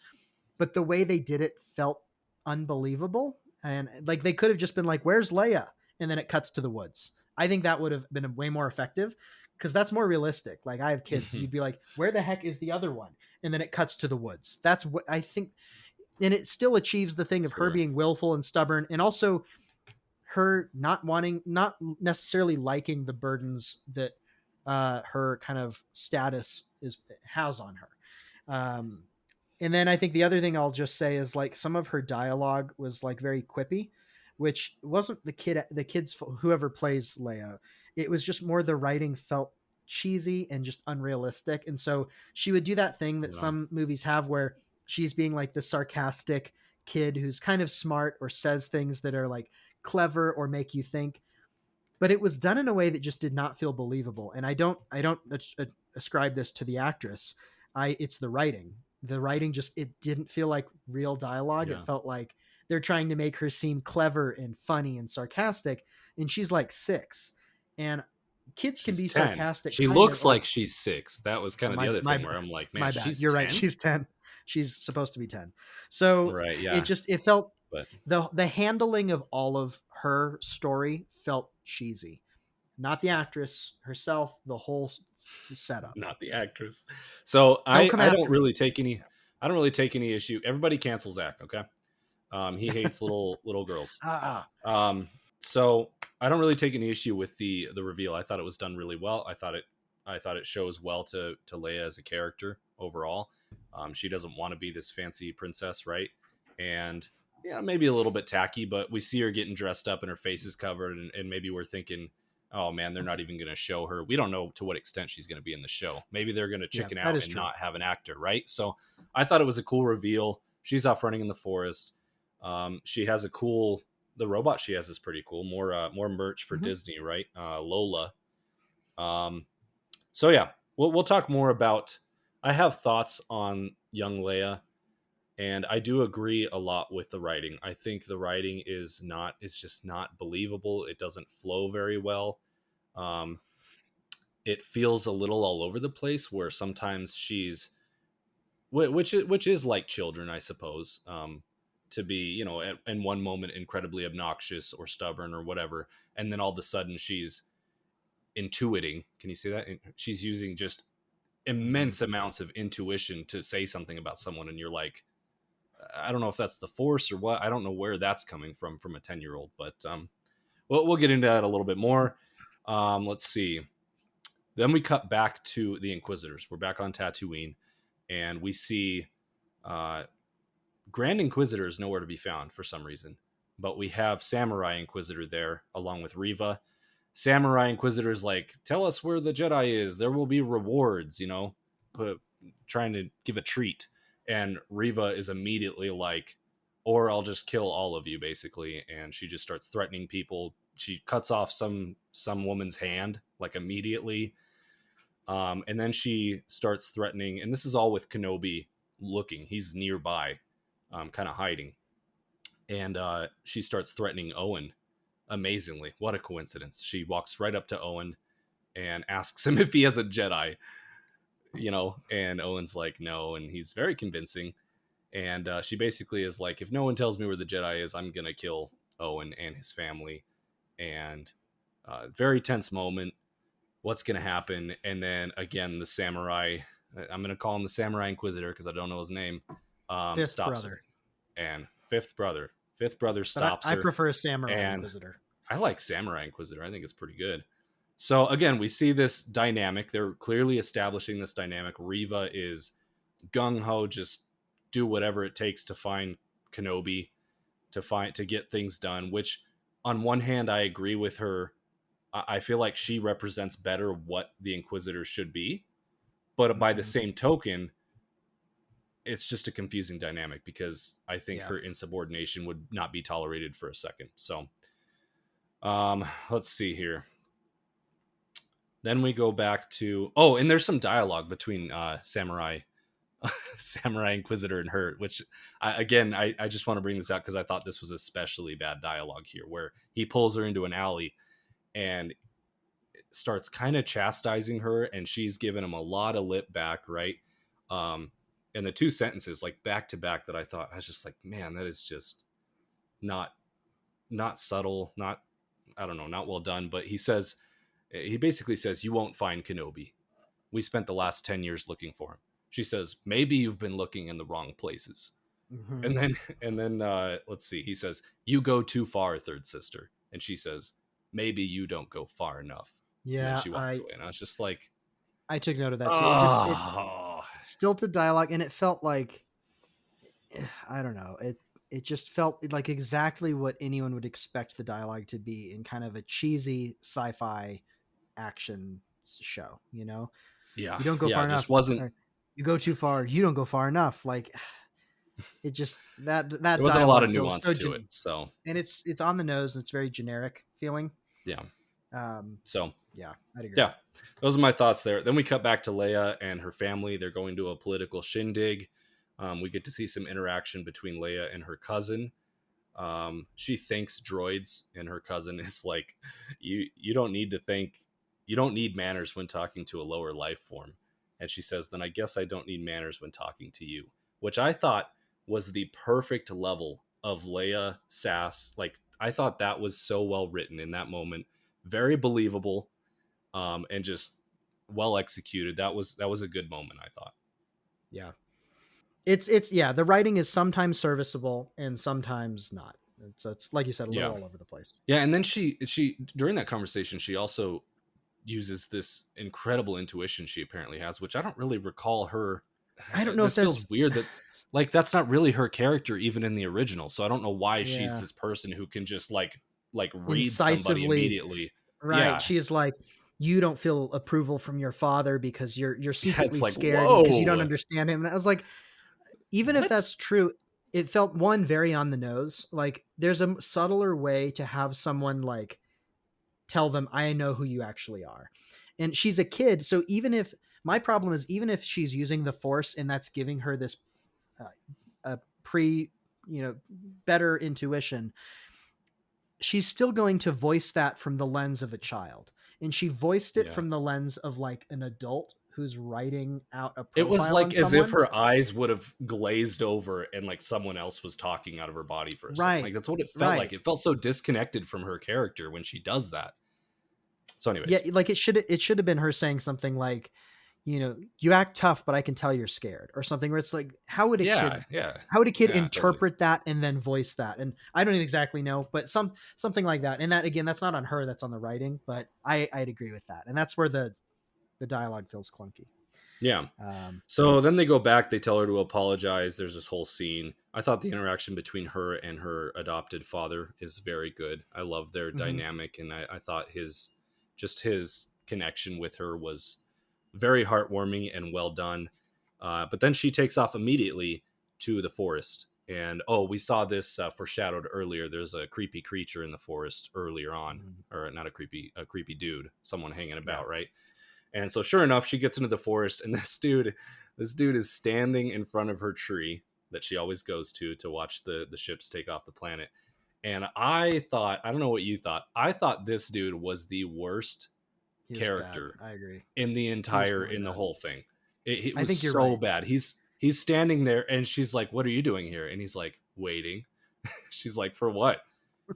But the way they did it felt unbelievable. And like, they could have just been like, where's Leia? And then it cuts to the woods. I think that would have been way more effective because that's more realistic. Like, I have kids. You'd be like, where the heck is the other one? And then it cuts to the woods. That's what I think. And it still achieves the thing of her sure. being willful and stubborn, and also her not necessarily liking the burdens that her kind of status has on her. And then I think the other thing I'll just say is like some of her dialogue was like very quippy, which wasn't the kids, whoever plays Leia. It was just more the writing felt cheesy and just unrealistic. And so she would do that thing that Right on. some movies have where she's being like the sarcastic kid who's kind of smart or says things that are like clever or make you think, but it was done in a way that just did not feel believable. And I don't ascribe this to the actress. It's the writing. The writing just, it didn't feel like real dialogue. It Yeah. felt like they're trying to make her seem clever and funny and sarcastic, and she's like 6, and kids can She's be 10. sarcastic She kind of, looks or like she's 6. That was oh, kind of the other thing where I'm like, man, my bad. she's You're right. 10. She's 10. She's supposed to be 10. So Right. it Yeah. just, it felt, But the handling of all of her story felt cheesy. Not the actress herself, the whole setup. not the actress. So Don't I come I don't after me. really take any. I don't really take any issue. Everybody cancel Zach. Okay. He hates little girls. Ah, So I don't really take any issue with the reveal. I thought it was done really well. I thought it shows well to Leia as a character overall. She doesn't want to be this fancy princess, right? And yeah, maybe a little bit tacky, but we see her getting dressed up and her face is covered, and maybe we're thinking, oh man, they're not even going to show her. We don't know to what extent she's going to be in the show. Maybe they're going to yeah, chicken that out is and true. not have an actor, right? So I thought it was a cool reveal. She's off running in the forest. She has a cool. The robot she has is pretty cool. More merch for Mhm. Disney, right? Lola. So yeah, we'll talk more about. I have thoughts on young Leia, and I do agree a lot with the writing. I think the writing it's just not believable. It doesn't flow very well. Um, it feels a little all over the place. Where sometimes which is like children, I suppose. To be, in one moment incredibly obnoxious or stubborn or whatever, and then all of a sudden she's intuiting. Can you see that? She's using just immense amounts of intuition to say something about someone, and you're like, I don't know if that's the force or what. I don't know where that's coming from a 10-year-old, but we'll get into that a little bit more. Let's see. Then we cut back to the Inquisitors. We're back on Tatooine, and we see Grand Inquisitor is nowhere to be found for some reason, but we have Samurai Inquisitor there along with Riva. Samurai Inquisitor is like, tell us where the Jedi is. There will be rewards, trying to give a treat. And Riva is immediately like, or I'll just kill all of you, basically. And she just starts threatening people. She cuts off some woman's hand like immediately. And then she starts threatening, and this is all with Kenobi looking. He's nearby, kind of hiding. And she starts threatening Owen. Amazingly, what a coincidence. She walks right up to Owen and asks him if he has a Jedi, and Owen's like, no, and he's very convincing. And she basically is like, if no one tells me where the Jedi is, I'm going to kill Owen and his family. And very tense moment. What's going to happen? And then again, the samurai, I'm going to call him the Samurai Inquisitor because I don't know his name, Fifth stops him. brother. And fifth brother. Fifth brother But stops I her, prefer Samurai and Inquisitor. I like Samurai Inquisitor. I think it's pretty good. So again, we see this dynamic. They're clearly establishing this dynamic. Riva is gung ho, just do whatever it takes to find Kenobi, to get things done. Which, on one hand, I agree with her. I feel like she represents better what the Inquisitor should be, but by the Mm-hmm. same token, it's just a confusing dynamic because I think Yeah. her insubordination would not be tolerated for a second. So, let's see here. Then we go back to and there's some dialogue between Samurai Inquisitor and her, which I just want to bring this out because I thought this was especially bad dialogue here, where he pulls her into an alley and starts kind of chastising her, and she's giving him a lot of lip back, right? And the two sentences like back to back that I was just like, man, that is just not subtle, not, I don't know, not well done. But he basically says, you won't find Kenobi. We spent the last 10 years looking for him. She says, maybe you've been looking in the wrong places. Mm-hmm. And then let's see. He says, you go too far, third sister. And she says, maybe you don't go far enough. And then Yeah, she walks away. And I was just like, I took note of that too. It oh, stilted dialogue, and it felt like, I don't know, it just felt like exactly what anyone would expect the dialogue to be in kind of a cheesy sci-fi action show. You yeah. don't go Yeah. far It just enough, wasn't, or you go too far, you don't go far enough. Like, it just, that there wasn't a lot dialogue of feels nuance so to it. So, and it's on the nose, and it's very generic feeling. yeah. um So, yeah, I'd agree. yeah, those are my thoughts there. Then we cut back to Leia and her family. They're going to a political shindig. We get to see some interaction between Leia and her cousin. She thanks droids, and her cousin is like, you don't need to think, you don't need manners when talking to a lower life form. And she says, then I guess I don't need manners when talking to you, which I thought was the perfect level of Leia sass. Like, I thought that was so well written in that moment, very believable, and just well executed. That was a good moment, I thought. Yeah, it's yeah, the writing is sometimes serviceable and sometimes not. It's like you said, a little Yeah. all over the place. Yeah, and then she during that conversation, she also uses this incredible intuition she apparently has, which I don't really recall her. I don't know if This feels that's weird that, like, that's not really her character even in the original. So I don't know why she's yeah, this person who can just like read somebody incisively, immediately. right. Yeah. She's like, you don't feel approval from your father because you're Yeah, it's secretly like, scared because you don't whoa. understand him. And I was like, even if What? that's true, it felt one very on the nose. Like, there's a subtler way to have someone like tell them, I know who you actually are. And she's a kid. So even if my problem is, even if she's using the force and that's giving her this uh, a better intuition, she's still going to voice that from the lens of a child. And she voiced it Yeah. from the lens of like an adult who's writing out a It was profile on like as if someone. her eyes would have glazed over and like someone else was talking out of her body for a second. Right. Like, that's what it felt Right. like. It felt so disconnected from her character when she does that. So Yeah, anyways, like it should have been her saying something like, you act tough, but I can tell you're scared, or something where it's like, how would a yeah, kid yeah, how would a kid yeah, totally. interpret that and then voice that? And I don't exactly know, but something like that. And that, again, that's not on her, that's on the writing, but I'd agree with that. And that's where the dialogue feels clunky. Yeah. Um, So then they go back, they tell her to apologize. There's this whole scene. I thought the interaction between her and her adopted father is very good. I love their mhm. dynamic, and I thought his connection with her was very heartwarming and well done. But then she takes off immediately to the forest. And we saw this foreshadowed earlier. There's a creepy creature in the forest earlier on, Mhm. or not a creepy dude, someone hanging Yeah. about, right? And so sure enough, she gets into the forest, and this dude is standing in front of her tree that she always goes to watch the ships take off the planet. And I thought, I don't know what you thought, I thought this dude was the worst He was bad. character I agree. in the He was entire really in the bad. whole thing. It I was think you're so right. bad. He's standing there, and she's like, what are you doing here? And he's like, waiting. She's like, for what?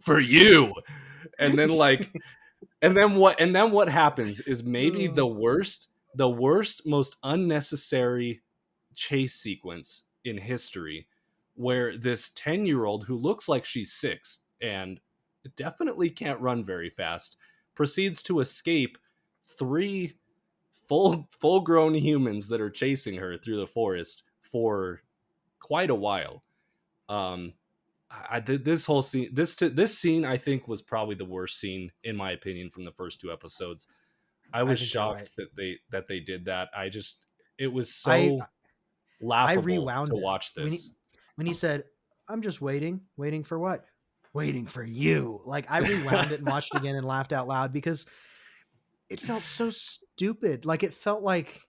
For you. And then like and then what happens is maybe Uh, the worst most unnecessary chase sequence in history, where this 10-year-old who looks like she's 6 and definitely can't run very fast proceeds to escape 3 full grown humans that are chasing her through the forest for quite a while. I did this whole scene. This scene I think was probably the worst scene in my opinion from the first 2 episodes. I I was think you're right. shocked that they did that. It was I so I laughable to rewound it watch this. when he said, "I'm just waiting for what? Waiting for you." Like I rewound it and watched it again and laughed out loud because it felt so stupid. Like it felt like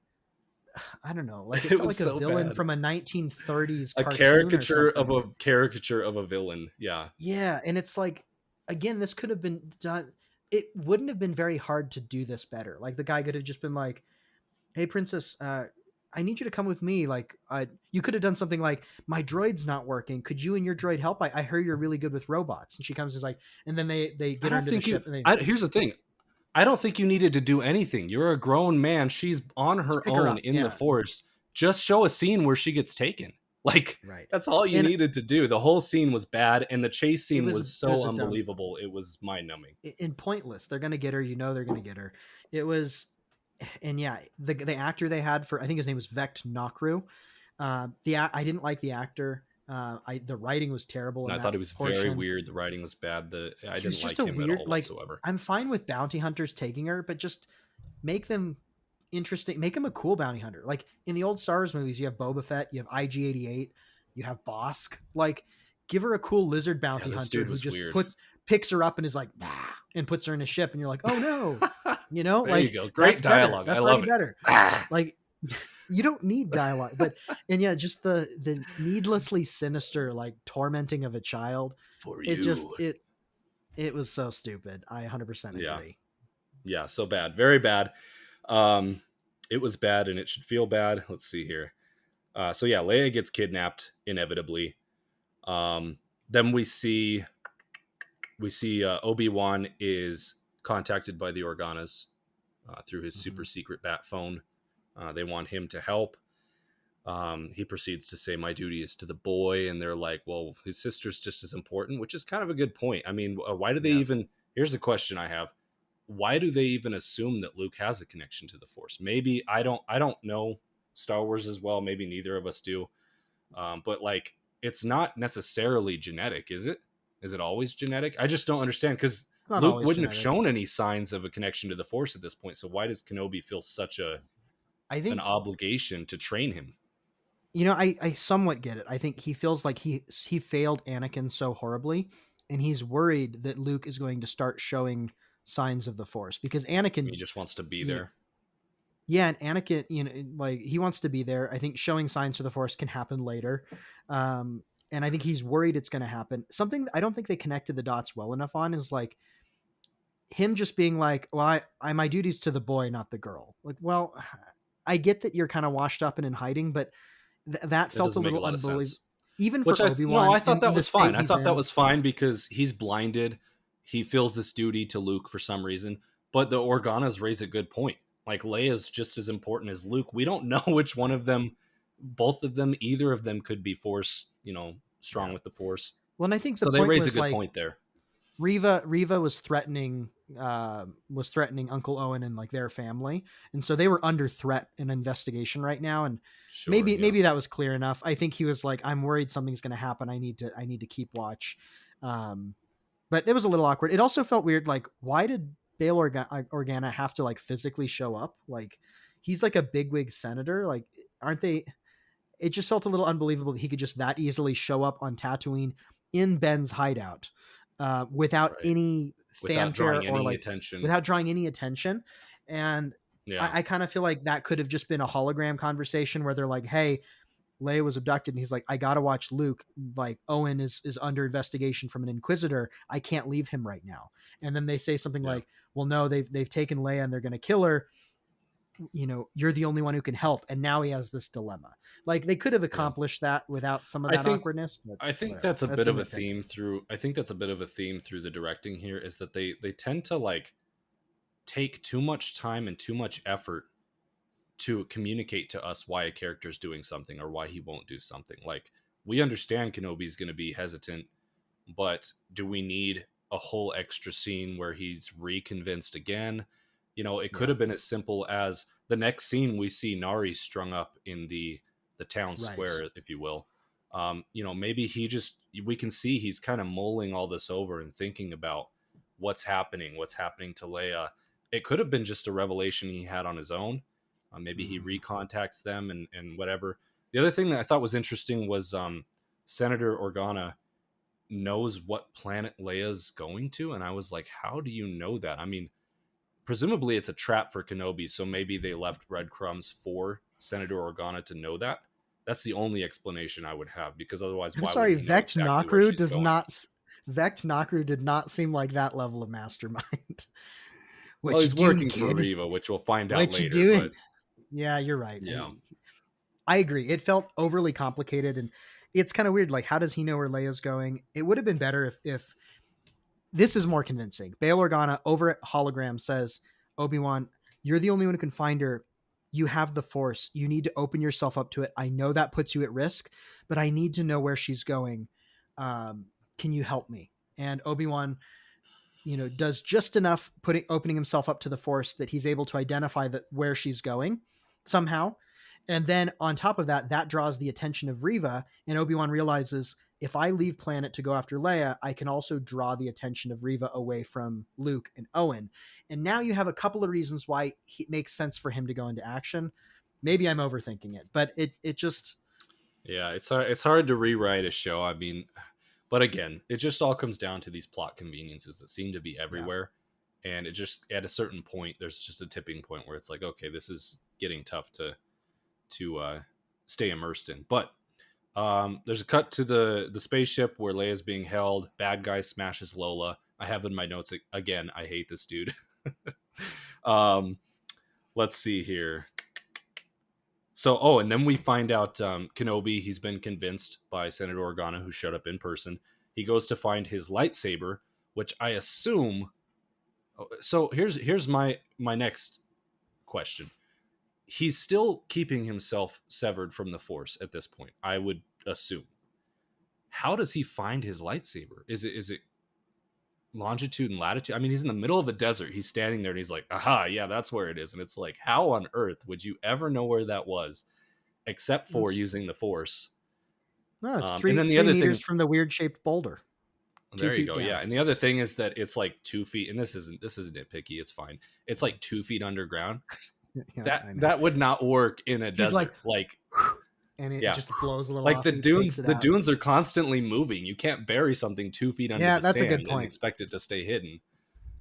I don't know, like it It felt was like a so villain bad. from a 1930s A cartoon or something. caricature of a villain. Yeah. Yeah, and it's like again, this could have been done. It wouldn't have been very hard to do this better. Like the guy could have just been like, "Hey, princess, I need you to come with me." Like, you could have done something like, "My droid's not working. Could you and your droid help? I heard you're really good with robots." And she comes and is like, and then they I get her don't into the think you ship and they here's the thing. I don't think you needed to do anything. You're a grown man. She's on just her pick her own up. in the Yeah, forest. Just show a scene where she gets taken. Like right. that's all you And needed to do. The whole scene was bad and the chase scene was it was so a dumb unbelievable. It was mind-numbing. and pointless. They're gonna get her. You know they're gonna get her. It was, and yeah, the actor they had for I think his name was Vect Nokru. I didn't like the actor. The writing was terrible And in I that thought it was very portion. weird. The writing was bad. I He was didn't just like a him at weird all like. whatsoever. I'm fine with bounty hunters taking her, but just make them interesting. Make him a cool bounty hunter. Like in the old Star Wars movies, you have Boba Fett, you have IG-88, you have Bosk. Like, give her a cool lizard Yeah, bounty this hunter dude who was just weird. picks her up and is like, nah, and puts her in a ship, and you're like, oh no, you know, There you like go. that's Great better. dialogue. I That's already love it. better. Like, you don't need dialogue, but and yeah, just the needlessly sinister like tormenting of a child. For It just you. it was so stupid. I 100% Yeah. agree. Yeah, so bad. Very bad. Um it was bad and it should feel bad. Let's see here. So yeah, Leia gets kidnapped inevitably. Then we see Obi-Wan is contacted by the Organas through his Mhm. super secret bat phone. They want him to help. He proceeds to say, "My duty is to the boy," and they're like, "Well, his sister's just as important," which is kind of a good point. I mean, why do they Yeah. even? Here's a question I have: why do they even assume that Luke has a connection to the Force? Maybe I don't. I don't know Star Wars as well. Maybe neither of us do. But like, it's not necessarily genetic, is it? Is it always genetic? I just don't understand because It's not Luke always wouldn't have genetic. shown any signs of a connection to the Force at this point. So why does Kenobi feel such I an think obligation to train him? I somewhat get it. I think he feels like he failed Anakin so horribly, and he's worried that Luke is going to start showing signs of the Force because He Anakin, just wants to be you know, there. yeah, and Anakin, like he wants to be there. I think showing signs for the Force can happen later, and I think he's worried it's going to happen. Something I don't think they connected the dots well enough on is like him just being like, "Well, I my duty's to the boy, not the girl." Like, well, I get that you're kind of washed up and in hiding, but that That felt a doesn't make a little lot of unbelievable, sense. even Which for I no, Obi-Wan I thought that in the was fine. state I he's thought that in. was fine because he's blinded. He feels this duty to Luke for some reason. But the Organas raise a good point. Like Leia's just as important as Luke. We don't know which one of them, both of them, either of them could be Force, strong Yeah. with the Force. Well, and I think the So they point raise a was good like point there. Riva was threatening Uncle Owen and like their family, and so they were under threat and investigation right now. And Sure, yeah. maybe that was clear enough. I think he was like, I'm worried something's going to happen. I need to keep watch. Um, but it was a little awkward. It also felt weird. Like, why did Organa have to like physically show up? Like, he's like a bigwig senator. Like, aren't they? It just felt a little unbelievable that he could just that easily show up on Tatooine in Ben's hideout without Right. any Without fanfare drawing or any like attention. without drawing any attention. And Yeah. I kind of feel like that could have just been a hologram conversation where they're like, "Hey, Leia was abducted," and he's like, "I gotta watch Luke. Like Owen is under investigation from an Inquisitor. I can't leave him right now." And then they say something Yeah. like, "Well, no, they've taken Leia and they're gonna kill her. You're the only one who can help." And now he has this dilemma. Like they could have Yeah. accomplished that without some of I that think awkwardness, but I think whatever. that's a That's bit a of a nitpick. theme through I think that's a bit of a theme through the directing here is that they tend to like take too much time and too much effort to communicate to us why a character is doing something or why he won't do something. Like we understand Kenobi's going to be hesitant, but do we need a whole extra scene where he's reconvinced again? It could Yeah. have been as simple as the next scene we see Nari strung up in the town Right. square, if you will. Maybe we can see he's kind of mulling all this over and thinking about what's happening to Leia. It could have been just a revelation he had on his own. Maybe he Mhm. recontacts them and whatever. The other thing that I thought was interesting was Senator Organa knows what planet Leia's going to, and I was like, how do you know that? I mean, presumably it's a trap for Kenobi, so maybe they left breadcrumbs for Senator Organa to know that. That's the only explanation I would have, because otherwise, I'm why would sorry, he know Vect exactly where Nakru she's does going? not. Vect Nakru did not seem like that level of mastermind. Well, What you he's doing, working for kid? Riva, which we'll find out What you later. But doing? Yeah, you're right. yeah, I agree. It felt overly complicated, and it's kind of weird. Like, how does he know where Leia's going? It would have been better if this is more convincing. Bail Organa over at Hologram says, Obi-Wan, you're the only one who can find her. You have the Force. You need to open yourself up to it. I know that puts you at risk, but I need to know where she's going. Can you help me? And Obi-Wan, does just enough opening himself up to the Force that he's able to identify where she's going somehow. And then on top of that, that draws the attention of Riva, and Obi-Wan realizes, if I leave planet to go after Leia, I can also draw the attention of Riva away from Luke and Owen. And now you have a couple of reasons why it makes sense for him to go into action. Maybe I'm overthinking it, but it just, yeah, it's hard to rewrite a show. I mean, but again, it just all comes down to these plot conveniences that seem to be yeah. everywhere. And it just, at a certain point, there's just a tipping point where it's like, okay, this is getting tough to stay immersed in. But there's a cut to the spaceship where Leia's being held. Bad guy smashes Lola. I have in my notes again, I hate this dude. um, let's see here. So, and then we find out Kenobi, he's been convinced by Senator Organa, who showed up in person. He goes to find his lightsaber, which I assume. So here's my next question. He's still keeping himself severed from the Force at this point, I would assume. How does he find his lightsaber? Is it longitude and latitude? I mean, he's in the middle of a desert. He's standing there and he's like, aha, yeah, that's where it is. And it's like, how on earth would you ever know where that was, except for It's, using the Force? no, it's And three then the three other meters thing, from the weird shaped boulder, two there you feet go, yeah. down. And the other thing is that it's like 2 feet, and this isn't nitpicky. It's fine. It's like 2 feet underground. Yeah, That I know. that would not work in a He's like, desert. Like, and it yeah, just blows a little like off. And he takes it the out. dunes are constantly moving. You can't bury something 2 feet under Yeah, the that's a good sand and point. expect it to stay hidden.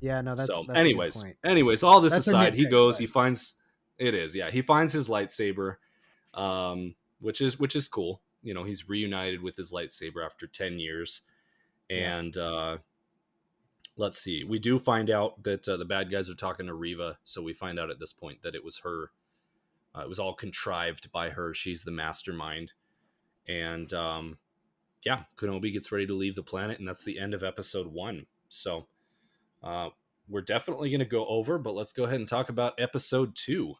Yeah, no, So, that's a good anyways, point. all this That's a aside, he nitpick, goes, but he finds it is, yeah, he finds his lightsaber, which is cool. He's reunited with his lightsaber after 10 years. yeah, And let's see, we do find out that the bad guys are talking to Riva. So we find out at this point that it was her. It was all contrived by her. She's the mastermind. And yeah, Kenobi gets ready to leave the planet, and that's the end of episode 1. So we're definitely going to go over, but let's go ahead and talk about episode 2.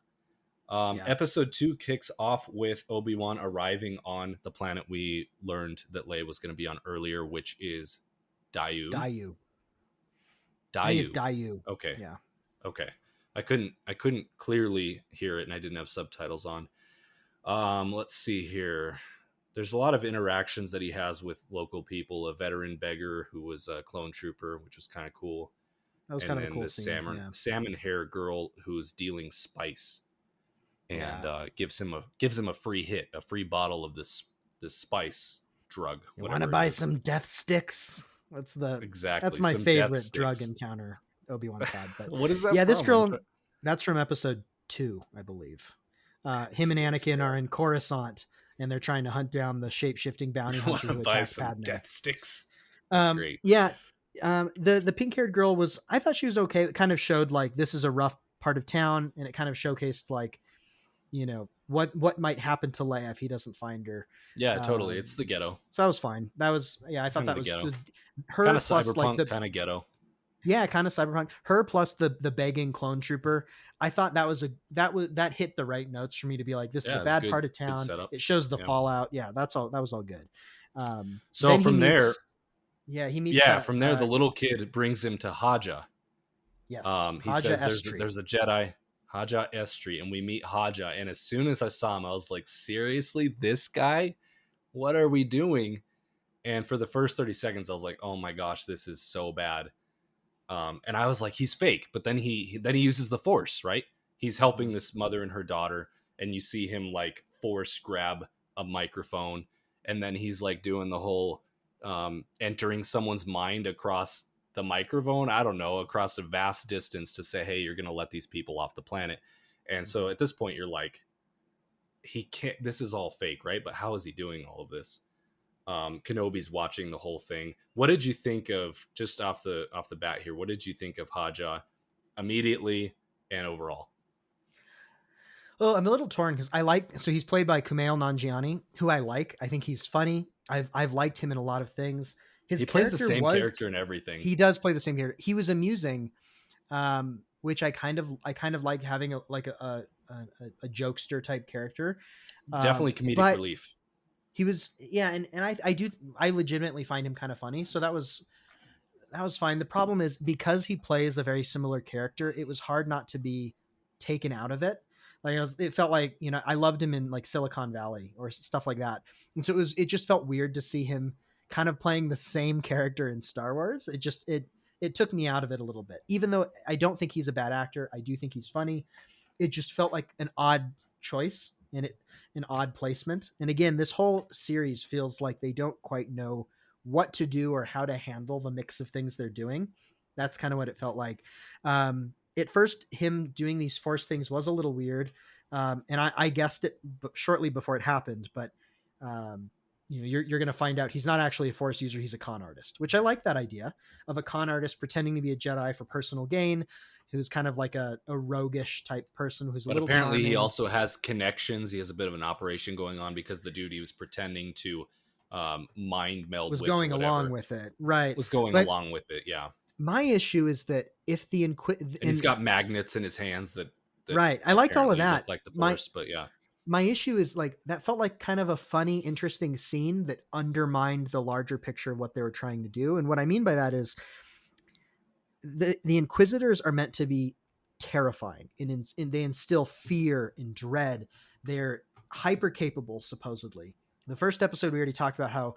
yeah. Episode 2 kicks off with Obi-Wan arriving on the planet we learned that Leia was going to be on earlier, which is Dayu. Dayu. I think it's Dayu. Dayu. Okay. Yeah. Okay. I couldn't clearly hear it, and I didn't have subtitles on. Let's see here. There's a lot of interactions that he has with local people. A veteran beggar who was a clone trooper, which was kind of cool. That was And kind of a then cool the scene. Yeah. salmon hair girl who's dealing spice, and Yeah. gives him a free hit, a free bottle of this spice drug. You want to Whatever it buy is. some death sticks? Exactly. That's my Some death favorite drug sticks. encounter Obi-Wan's had. But What is that yeah, from? this girl, that's from episode 2, I believe. Him and Sticks, Anakin yeah. are in Coruscant, and they're trying to hunt down the shape-shifting bounty I want hunter to who buy attacked some Padme. death sticks. That's great. Yeah. The pink-haired girl was, I thought she was okay. It kind of showed like this is a rough part of town, and it kind of showcased like, what might happen to Leia if he doesn't find her. Yeah, totally. It's the ghetto. So that was fine. That was, yeah, I thought Kind of that the ghetto. was her Kind of plus like cyberpunk, kind of ghetto. yeah, kind of cyberpunk. Her plus the begging clone trooper. I thought that hit the right notes for me to be like, this is Yeah, a it's bad good. part of Good town. setup. It shows the Yeah. fallout. Yeah, that's all. That was all good. So Then he from there, meets, yeah, he meets yeah, that. from there, the little kid brings him to Haja. Yes, He Haja says Estri. there's a Jedi, Haja Estri, and we meet Haja. And as soon as I saw him, I was like, seriously, this guy? What are we doing? And for the first 30 seconds, I was like, oh my gosh, this is so bad. And I was like, he's fake. But then he uses the Force, right? He's helping Mhm. this mother and her daughter, and you see him like force grab a microphone, and then he's like doing the whole entering someone's mind across the microphone. I don't know, across a vast distance to say, hey, you're gonna let these people off the planet. And so Mhm. at this point, you're like, he can't. This is all fake, right? But how is he doing all of this? Kenobi's watching the whole thing. What did you think of, just off the bat here? What did you think of Haja immediately and overall? Well, I'm a little torn because I like, so he's played by Kumail Nanjiani, who I like. I think he's funny. I've liked him in a lot of things. His He plays the character same was, character in everything. he does play the same character. He was amusing, which I kind of like having a jokester type character. Definitely comedic But relief. he was, yeah, and I legitimately find him kind of funny. So that was fine. The problem is because he plays a very similar character, it was hard not to be taken out of it. Like it felt like, I loved him in like Silicon Valley or stuff like that. And so it just felt weird to see him kind of playing the same character in Star Wars. It took me out of it a little bit. Even though I don't think he's a bad actor, I do think he's funny. It just felt like an odd choice and an odd placement. And again, this whole series feels like they don't quite know what to do or how to handle the mix of things they're doing. That's kind of what it felt like. At first, him doing these force things was a little weird, and I guessed it shortly before it happened. But you're going to find out he's not actually a force user; he's a con artist, which I like that idea of a con artist pretending to be a Jedi for personal gain, who's kind of like a roguish type person who's a But little apparently, he charming. also has connections. He has a bit of an operation going on because the dude he was pretending to mind meld Was with or going along whatever with it, right? was going But along with it. Yeah, my issue is that if the and he's got magnets in his hands that right, I liked all of apparently look that. like the My Force. But yeah, my issue is like that felt like kind of a funny, interesting scene that undermined the larger picture of what they were trying to do. And what I mean by that is the Inquisitors are meant to be terrifying and they instill fear and dread. They're hyper capable, supposedly. The first episode, we already talked about how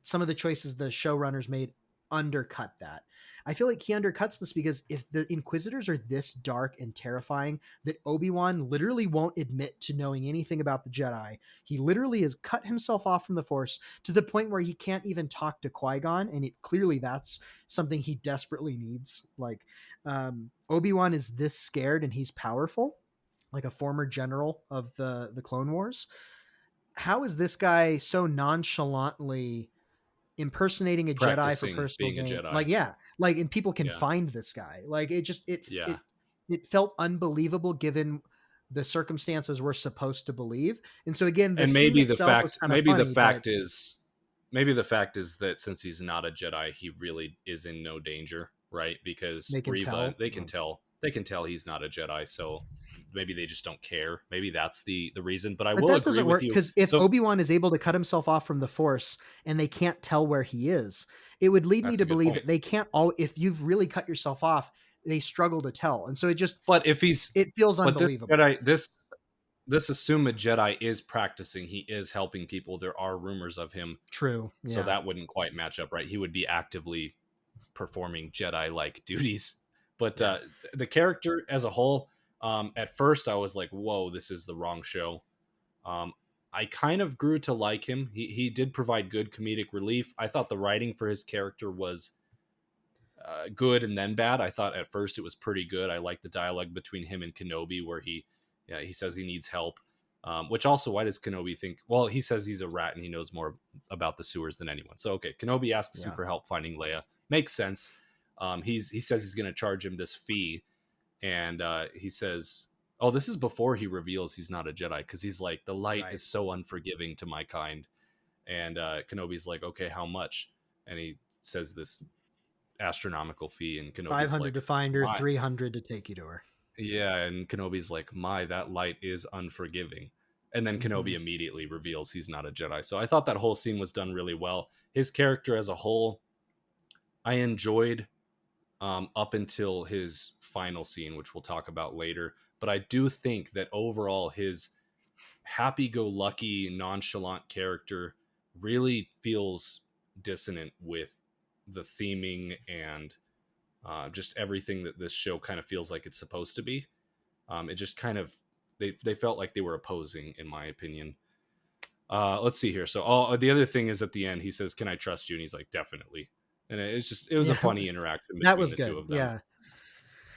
some of the choices the showrunners made undercut that. I feel like he undercuts this because if the Inquisitors are this dark and terrifying that Obi-Wan literally won't admit to knowing anything about the Jedi, he literally has cut himself off from the Force to the point where he can't even talk to Qui-Gon, and clearly that's something he desperately needs. Like, Obi-Wan is this scared and he's powerful, like a former general of the Clone Wars. How is this guy so nonchalantly impersonating a Jedi for practicing personal being a gain? Jedi. Like, yeah, like, and people can Yeah, find this guy. Like, yeah. it felt unbelievable given the circumstances we're supposed to believe. And so again, the And scene itself was kind of funny, but maybe the fact is that since he's not a Jedi, he really is in no danger, right? Because they can Riva, tell. they can tell he's not a Jedi, so maybe they just don't care. Maybe that's the reason. But I But will that agree doesn't with work you. because if So Obi-Wan is able to cut himself off from the Force and they can't tell where he is, it would lead me that's to a good believe point. that they can't all, if you've really cut yourself off, they struggle to tell. And so But if he's it feels but this unbelievable. Jedi this assumed Jedi is practicing. He is helping people. There are rumors of him, True. so Yeah. that wouldn't quite match up, right? He would be actively performing Jedi like duties. But Yeah. the character as a whole, at first I was like, "Whoa, this is the wrong show." Um, I kind of grew to like him. He did provide good comedic relief. I thought the writing for his character was good and then bad. I thought at first it was pretty good. I liked the dialogue between him and Kenobi, where he says he needs help. Which also, why does Kenobi think? Well, he says he's a rat and he knows more about the sewers than anyone. So okay, Kenobi asks him Yeah. for help finding Leia. Makes sense. He says he's going to charge him this fee, and he says, "Oh, this is before he reveals he's not a Jedi because he's like the light Right. is so unforgiving to my kind." And Kenobi's like, "Okay, how much?" And he says this astronomical fee, and Kenobi's 500 like, to find her, "My, 300 to take you to her. yeah," and Kenobi's like, "My, that light is unforgiving." And then Hmm. Kenobi immediately reveals he's not a Jedi. So I thought that whole scene was done really well. His character as a whole, I enjoyed up until his final scene, which we'll talk about later. But I do think that overall, his happy-go-lucky, nonchalant character really feels dissonant with the theming and just everything that this show kind of feels like it's supposed to be. It just kind of they felt like they were opposing, in my opinion. Let's see here. So, the other thing is at the end, he says, "Can I trust you?" And he's like, "Definitely." And it was a Yeah, funny interaction that between was the two good. of them. Yeah.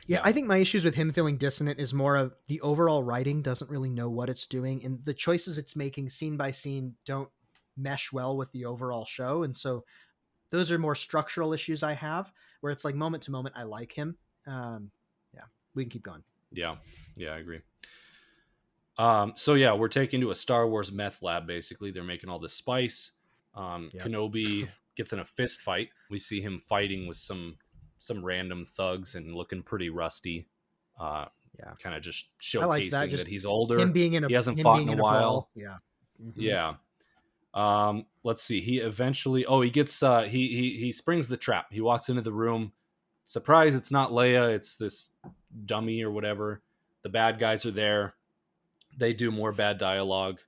Yeah, Yeah, I think my issues with him feeling dissonant is more of the overall writing doesn't really know what it's doing, and the choices it's making scene by scene don't mesh well with the overall show. And so those are more structural issues I have, where it's like moment to moment I like him. Yeah, we can keep going. yeah, yeah. I agree. So yeah, we're taken to a Star Wars meth lab. Basically, they're making all this spice. Yep. Kenobi gets in a fist fight. We see him fighting with some random thugs and looking pretty rusty. Uh, Yeah, Kind of just I liked that. showcasing that Just he's older. He hasn't him fought in being a in a brawl. while. Yeah. Hmm. Yeah. Let's see. He eventually. Oh, he gets. He springs the trap. He walks into the room. Surprise! It's not Leia. It's this dummy or whatever. The bad guys are there. They do more bad dialogue,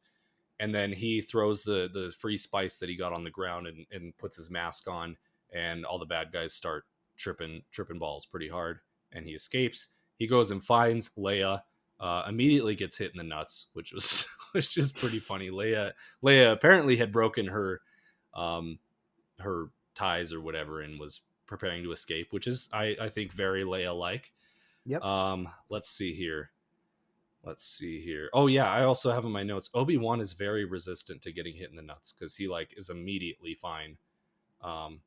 and then he throws the free spice that he got on the ground and puts his mask on, and all the bad guys start tripping balls pretty hard, and he escapes. He goes and finds Leia. Immediately gets hit in the nuts, which was which is pretty funny. Leia apparently had broken um, her ties or whatever and was preparing to escape, which is I think very Leia like. Yep. Let's see here. Let's see here. Oh yeah, I also have in my notes. Obi-Wan is very resistant to getting hit in the nuts because he like is immediately fine. Um,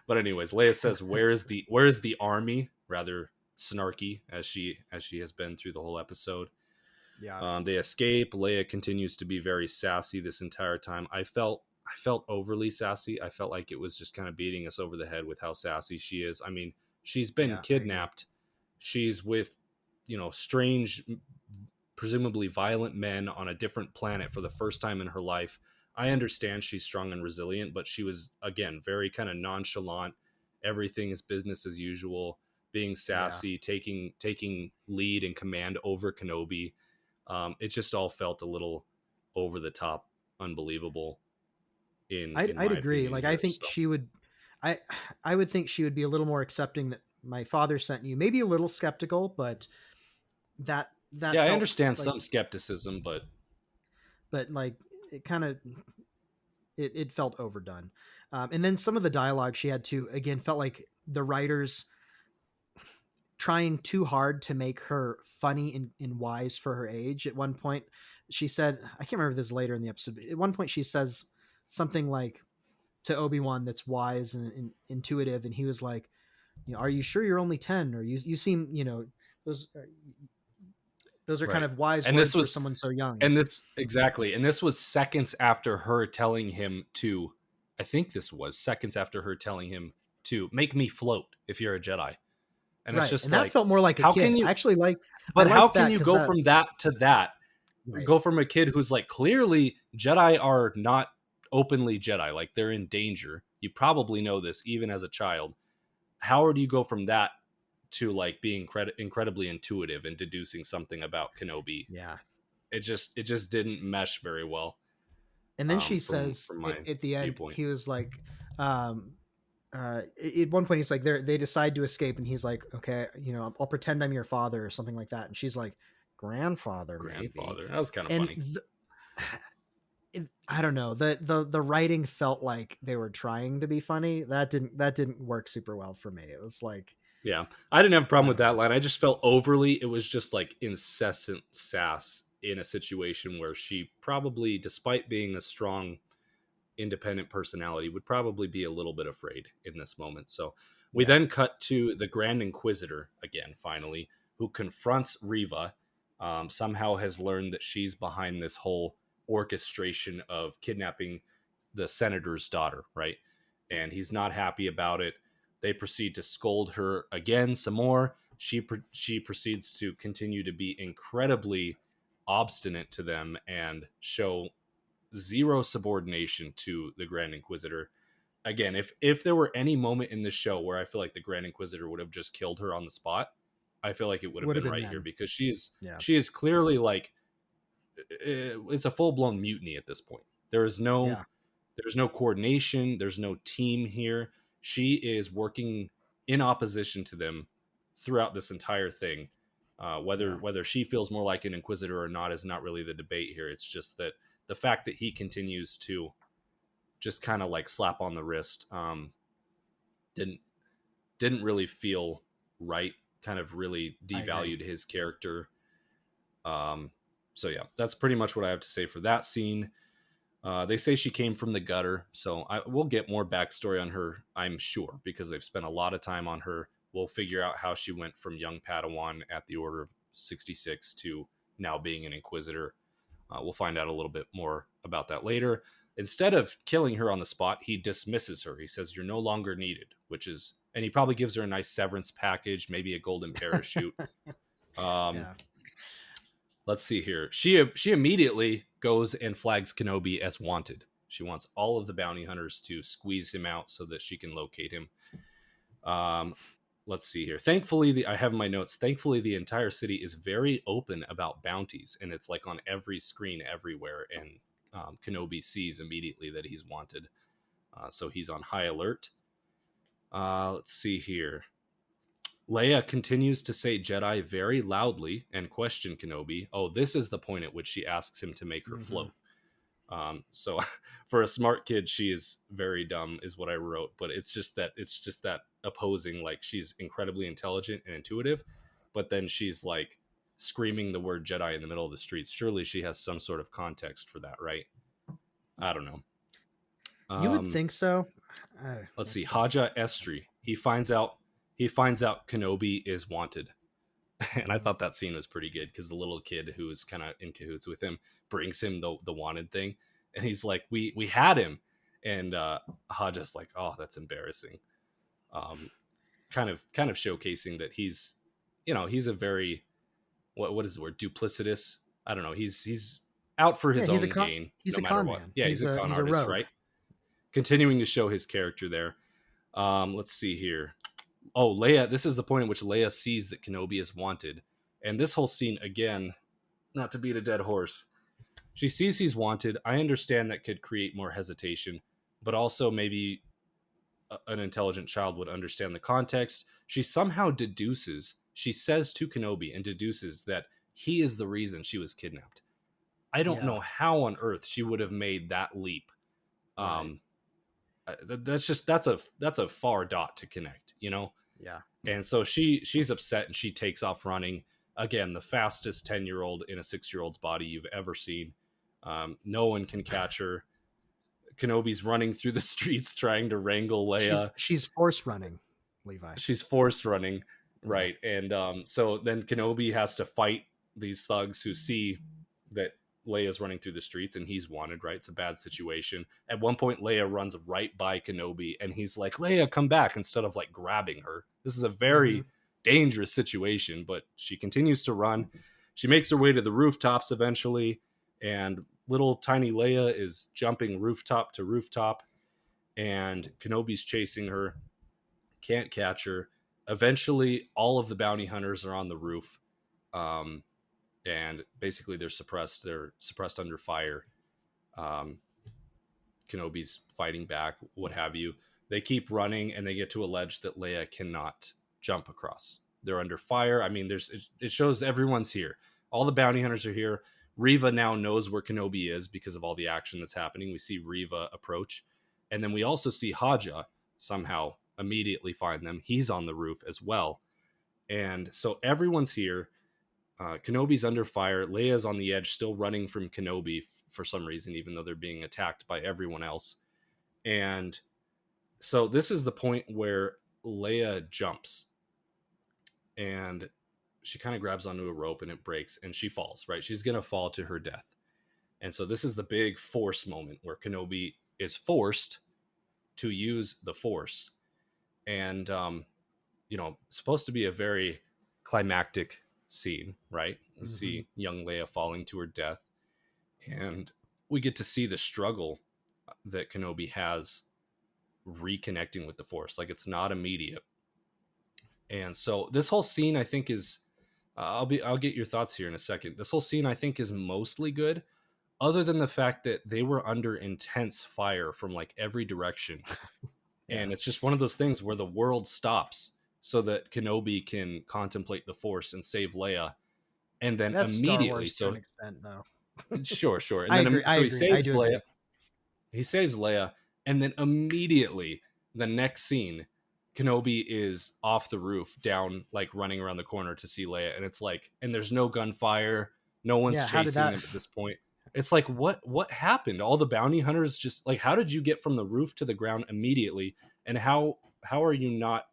but anyways, Leia says, where is the army?" Rather snarky as she has been through the whole episode. Yeah. They escape. Leia continues to be very sassy this entire time. I felt overly sassy. I felt like it was just kind of beating us over the head with how sassy she is. I mean, she's been Yeah, I agree. kidnapped. She's with, strange, presumably violent men on a different planet for the first time in her life. I understand she's strong and resilient, but she was again very kind of nonchalant. Everything is business as usual, being Yeah. sassy, taking lead and command over Kenobi. It just all felt a little over the top, unbelievable in I'd my agree. opinion Like I here. think So she would I I would think she would be a little more accepting that my father sent you. Maybe a little skeptical, but that yeah, I felt understand like some skepticism, but like it kind of it felt overdone. And then some of the dialogue she had to again felt like the writers trying too hard to make her funny and wise for her age. At one point, she said, I can't remember if this is later in the episode, but at one point she says something like to Obi-Wan that's wise and intuitive, and he was like, are you sure you're only 10? Or you seem, those those are kind right. of wise And this words for was someone so young. and this exactly, and this was seconds after her telling him to. I think this was seconds after her telling him to make me float if you're a Jedi, and it's Right. just And that like, felt more like a how can kid. you? I actually I But how liked can that you because go that from that to that? right. Go from a kid who's like clearly Jedi are not openly Jedi, like they're in danger. You probably know this even as a child. How do you go from that to like being incredibly intuitive and deducing something about Kenobi? Yeah. It just didn't mesh very well, And then she from says my at the end, viewpoint. he was like, um, at one point he's like, they decide to escape, and he's like, okay, I'll pretend I'm your father or something like that. And she's like, grandfather, maybe. Grandfather, that was kind of And funny. I don't know, the writing felt like they were trying to be funny. That didn't work super well for me. It was like, Yeah, I didn't have a problem I with don't that know. line. I just felt overly. It was just like incessant sass in a situation where she probably, despite being a strong, independent personality, would probably be a little bit afraid in this moment. So we Yeah. then cut to the Grand Inquisitor again, finally, who confronts Riva. Somehow has learned that she's behind this whole orchestration of kidnapping the senator's daughter, right? And he's not happy about it. They proceed to scold her again some more. She proceeds to continue to be incredibly obstinate to them and show zero subordination to the Grand Inquisitor. Again, if there were any moment in the show where I feel like the Grand Inquisitor would have just killed her on the spot, I feel like it would have Would have been been right here, then. because Yeah. she is clearly like, it's a full blown mutiny at this point. There is no Yeah. there's no coordination. There's no team here. She is working in opposition to them throughout this entire thing. Yeah. Whether she feels more like an inquisitor or not is not really the debate here. It's just that the fact that he continues to just kind of like slap on the wrist, didn't didn't really feel right. Kind of really I agree. devalued his character. Um, so yeah, that's pretty much what I have to say for that scene. They say she came from the gutter, so we'll get more backstory on her, I'm sure, because they've spent a lot of time on her. We'll figure out how she went from young Padawan at the Order of 66 to now being an Inquisitor. We'll find out a little bit more about that later. Instead of killing her on the spot, he dismisses her. He says, "You're no longer needed," which is, and he probably gives her a nice severance package, maybe a golden parachute. Um, Yeah. let's see here. She immediately goes and flags Kenobi as wanted. She wants all of the bounty hunters to squeeze him out so that she can locate him. Um, let's see here. Thankfully, I have in my notes. Thankfully, the entire city is very open about bounties, and it's like on every screen everywhere. And Kenobi sees immediately that he's wanted, so he's on high alert. Let's see here. Leia continues to say Jedi very loudly and question Kenobi. Oh, this is the point at which she asks him to make her Hmm. float. So for a smart kid, she is very dumb, is what I wrote. But it's just that opposing. Like, she's incredibly intelligent and intuitive, but then she's like screaming the word Jedi in the middle of the streets. Surely she has some sort of context for that, right? I don't know. You would Um, think so. let's see. That's tough. Haja Estri. He finds out Kenobi is wanted. And I Mhm. thought that scene was pretty good, because the little kid who was kind of in cahoots with him brings him the wanted thing, and he's like, "We had him," and Haja's like, "Oh, that's embarrassing." Um, kind of showcasing that he's a very, what is the word, duplicitous. I don't know. He's out for Yeah, his own gain, he's no a matter con what. man. Yeah, he's a con He's a artist, rogue. right? Continuing to show his character there. Let's see here. Oh, Leia. This is the point at which Leia sees that Kenobi is wanted, and this whole scene again, not to beat a dead horse. She sees he's wanted. I understand that could create more hesitation, but also maybe an intelligent child would understand the context. She somehow deduces, she says to Kenobi and deduces that he is the reason she was kidnapped. I don't Yeah. know how on earth she would have made that leap. Right. Um, that's a far dot to connect, Yeah. And so she's upset and she takes off running. Again, the fastest 10-year-old in a 6-year-old's body you've ever seen. No one can catch her. Kenobi's running through the streets trying to wrangle Leia. She's force running, Levi. She's forced running, Yeah. right? And so then Kenobi has to fight these thugs who see that Leia's running through the streets and he's wanted, right? It's a bad situation. At one point, Leia runs right by Kenobi and he's like, "Leia, come back," instead of like grabbing her. This is a Hmm. very dangerous situation, but she continues to run. She makes her way to the rooftops eventually, and little tiny Leia is jumping rooftop to rooftop, and Kenobi's chasing her, can't catch her. Eventually, all of the bounty hunters are on the roof, um, and basically they're suppressed. They're suppressed under fire. Um, Kenobi's fighting back, what have you. They keep running, and they get to a ledge that Leia cannot jump across. They're under fire. I mean, it shows everyone's here. All the bounty hunters are here. Riva now knows where Kenobi is because of all the action that's happening. We see Riva approach, and then we also see Haja somehow immediately find them. He's on the roof as well, and so everyone's here. Kenobi's under fire. Leia's on the edge, still running from Kenobi for some reason, even though they're being attacked by everyone else. And so this is the point where Leia jumps and she kind of grabs onto a rope and it breaks and she falls, right? She's going to fall to her death. And so this is the big force moment where Kenobi is forced to use the force. And, supposed to be a very climactic scene, right? We Mm-hmm. see young Leia falling to her death, and we get to see the struggle that Kenobi has reconnecting with the Force. Like it's not immediate, and so this whole scene, I think, is I'll get your thoughts here in a second. This whole scene, I think, is mostly good, other than the fact that they were under intense fire from like every direction, Yeah, and it's just one of those things where the world stops so that Kenobi can contemplate the Force and save Leia, and then that's Star immediately, Wars to an so extent, though. sure, and I then agree. I so he agree. I saves do Leia, agree. and then immediately the next scene, Kenobi is off the roof, down, like running around the corner to see Leia, and it's like, and there's no gunfire, no one's Yeah. How did chasing that? them at this point. It's like, what happened? All the bounty hunters just like, how did you get from the roof to the ground immediately, and how are you not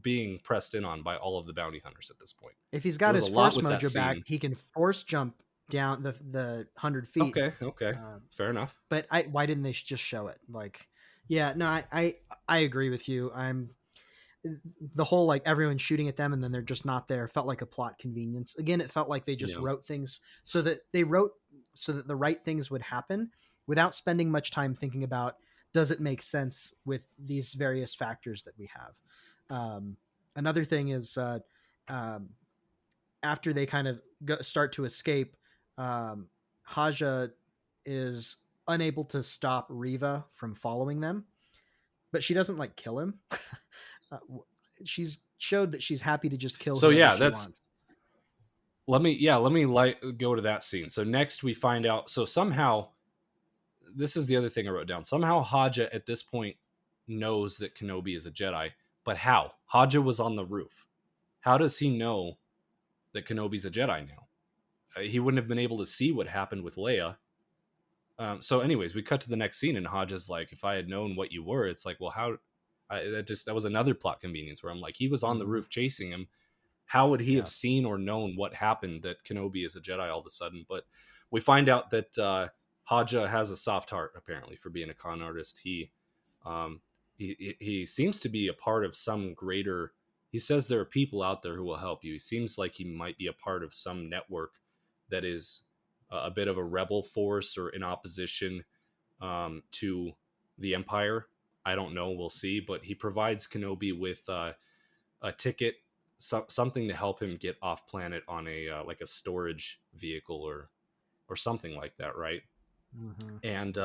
being pressed in on by all of the bounty hunters at this point? If he's There got was his a lot force with that mojo back, scene. he can force jump down the 100 feet. Okay, Uh, fair enough. but why didn't they just show it? Like, yeah, no, I agree with you. The whole like everyone shooting at them and then they're just not there felt like a plot convenience. Again, it felt like they just Yeah, wrote things so that the right things would happen without spending much time thinking about, does it make sense with these various factors that we have. Another thing is um, after they kind of start to escape, Haja is unable to stop Riva from following them, but she doesn't like kill him. uh, she's showed that she's happy to just kill so whoever yeah, she that's wants. let me go to that scene. So next we find out, so somehow, this is the other thing I wrote down. Somehow Haja at this point knows that Kenobi is a Jedi, but how? Haja was on the roof. How does he know that Kenobi's a Jedi now? He wouldn't have been able to see what happened with Leia. So, anyways, we cut to the next scene, and Haja's like, "If I had known what you were," it's like, well, how? That was another plot convenience where I'm like, he was on the Mm-hmm. roof chasing him. How would he have Yeah. seen or known what happened that Kenobi is a Jedi all of a sudden? But we find out that Haja has a soft heart, apparently, for being a con artist. Um, he seems to be a part of some greater. He says there are people out there who will help you. He seems like he might be a part of some network that is a bit of a rebel force or in opposition to the Empire. I don't know. We'll see. But he provides Kenobi with a ticket, something to help him get off planet on a like a storage vehicle or something like that, right? Mm-hmm. And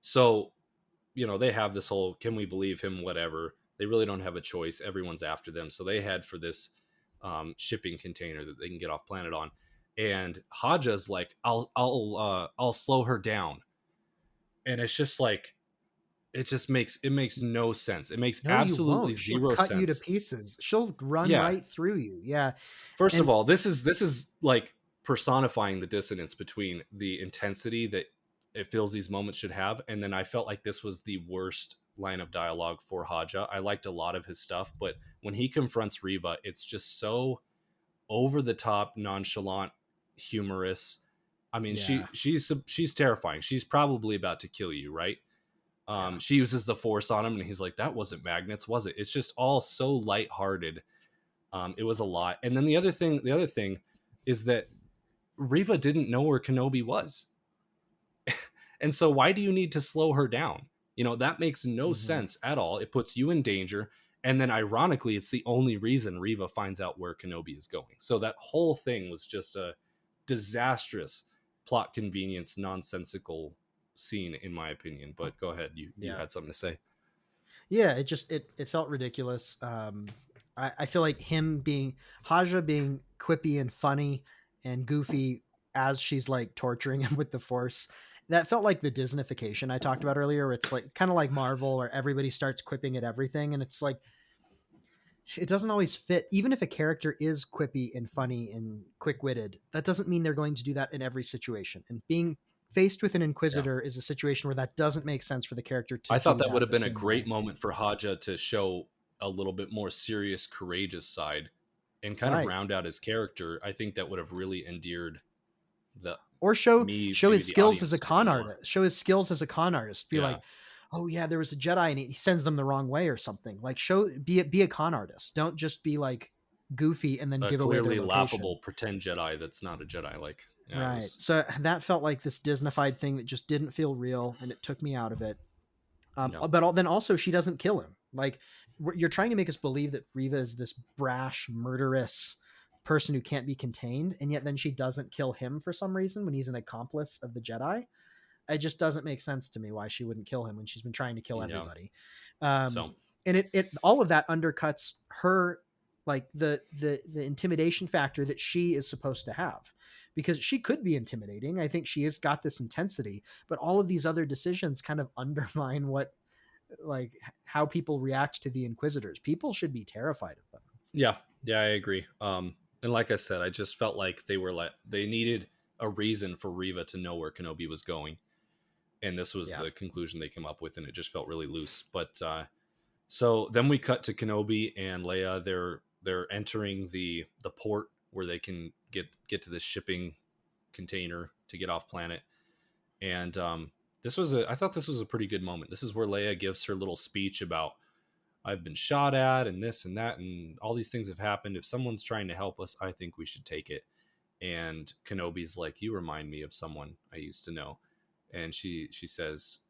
so they have this whole, can we believe him, whatever. They really don't have a choice. Everyone's after them, so they head for this shipping container that they can get off planet on. And Haja's like, I'll slow her down, and it's just like, it makes no sense. It makes No, you absolutely won't. She'll zero cut you to sense. pieces. She'll run Yeah. right through you. Yeah. First of And all, this is like personifying the dissonance between the intensity that it feels these moments should have, and then I felt like this was the worst line of dialogue for Haja. I liked a lot of his stuff, but when he confronts Riva, it's just so over the top, nonchalant, humorous. I mean, yeah, she's terrifying. She's probably about to kill you, right? yeah. She uses the Force on him, and he's like, "That wasn't magnets, was it?" It's just all so lighthearted. It was a lot. And then the other thing is that Riva didn't know where Kenobi was. And so why do you need to slow her down? That makes no Mm-hmm. sense at all. It puts you in danger. And then ironically, it's the only reason Riva finds out where Kenobi is going. So that whole thing was just a disastrous plot convenience, nonsensical scene, in my opinion. But go ahead. You Yeah. had something to say. Yeah, it felt ridiculous. I feel like Haja being quippy and funny and goofy as she's like torturing him with the Force. That felt like the Disneyfication I talked about earlier. Where it's like kind of like Marvel, where everybody starts quipping at everything, and it's like it doesn't always fit. Even if a character is quippy and funny and quick-witted, that doesn't mean they're going to do that in every situation. And being faced with an Yeah. Inquisitor is a situation where that doesn't make sense for the character to I thought do that would that have the been a same way. great moment for Haja to show a little bit more serious, courageous side and kind of Right. round out his character. I think that would have really endeared the Or show me, show maybe his the skills as a audience to him con more. artist. Show his skills as a con artist. Be Yeah. like, oh yeah, there was a Jedi and he sends them the wrong way or something. Like be a con artist. Don't just be like goofy and then A give away their clearly location. laughable pretend Jedi that's not a Jedi. Like, yeah, it Right. was. So that felt like this Disneyfied thing that just didn't feel real, and it took me out of it. Yeah, Then also she doesn't kill him. Like you're trying to make us believe that Riva is this brash, murderous person who can't be contained, and yet then she doesn't kill him for some reason when he's an accomplice of the Jedi. It just doesn't make sense to me why she wouldn't kill him when she's been trying to kill yeah. everybody. So And it all of that undercuts her, like the intimidation factor that she is supposed to have, because she could be intimidating. I think she has got this intensity, but all of these other decisions kind of undermine what, like, how people react to the Inquisitors. People should be terrified of them. yeah, yeah, I agree. And like I said, I just felt like they needed a reason for Riva to know where Kenobi was going, and this was Yeah. the conclusion they came up with, and it just felt really loose. But so then we cut to Kenobi and Leia. They're entering the port where they can get to this shipping container to get off planet. And I thought this was a pretty good moment. This is where Leia gives her little speech about, I've been shot at and this and that and all these things have happened. If someone's trying to help us, I think we should take it. And Kenobi's like, you remind me of someone I used to know. And she says,